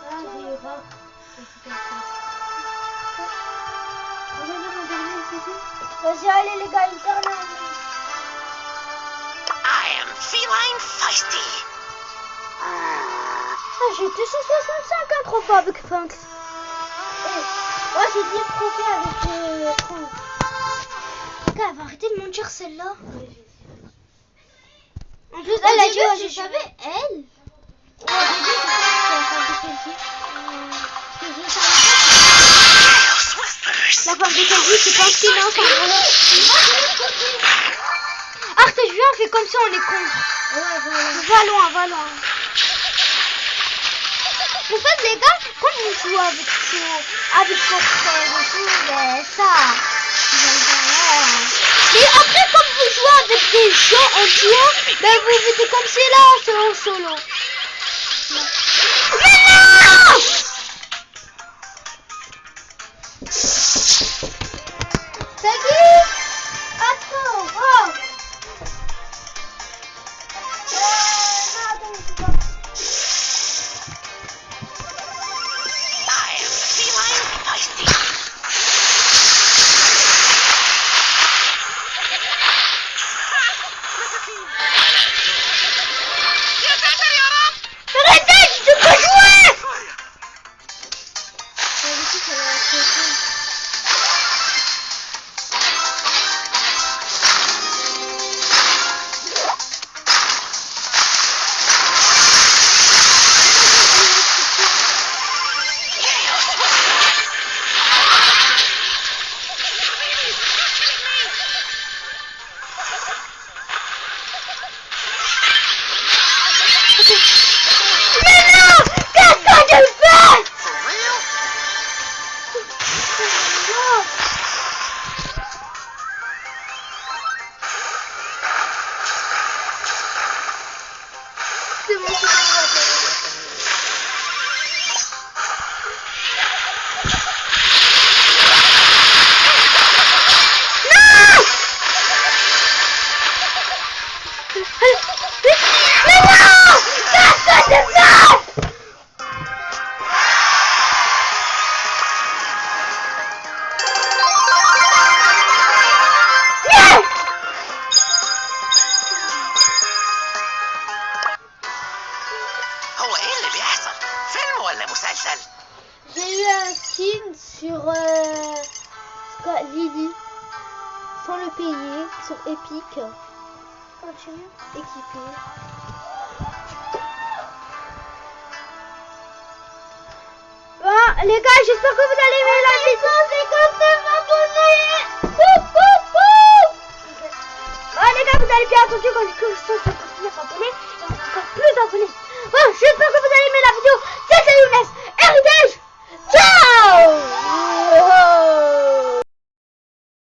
Ah, j'ai eu rare. Vas-y, allez les gars, il termine. I am feline feisty. Ah, j'ai 265 hein, trophées avec Funks. Moi j'ai 10 trophées avec Funks. Les gars, elle va arrêter de mentir celle-là. En plus, elle a dit, oh, je savais, elle. Ouais, j'ai dit que la femme de Kelvin, c'est pas un silence en gros. Ah, je viens, on fait comme ça, on est con. Va loin, va loin. En fait, les gars, quand vous jouez avec votre frère et tout, ça. Et après, quand vous jouez avec des gens en duo, ben vous faites comme c'est là, c'est en solo. Mais non! Salut! Attends, oh! Arrêtez, je peux pas jouer! Mais non! Qu'est-ce que je fais? C'est bon, c'est bon. Non! Mais non! Qu'est-ce que je fais? هو ايه اللي بيحصل؟ فيلم ولا مسلسل؟ J'ai eu un skin sur Lily sans le payer sur Epic. Continue. Équipé. Bon, les gars, j'espère que vous allez aimer la vidéo. 159 abonnés. Bon, les gars, vous allez bien attendu quand 159 abonnés.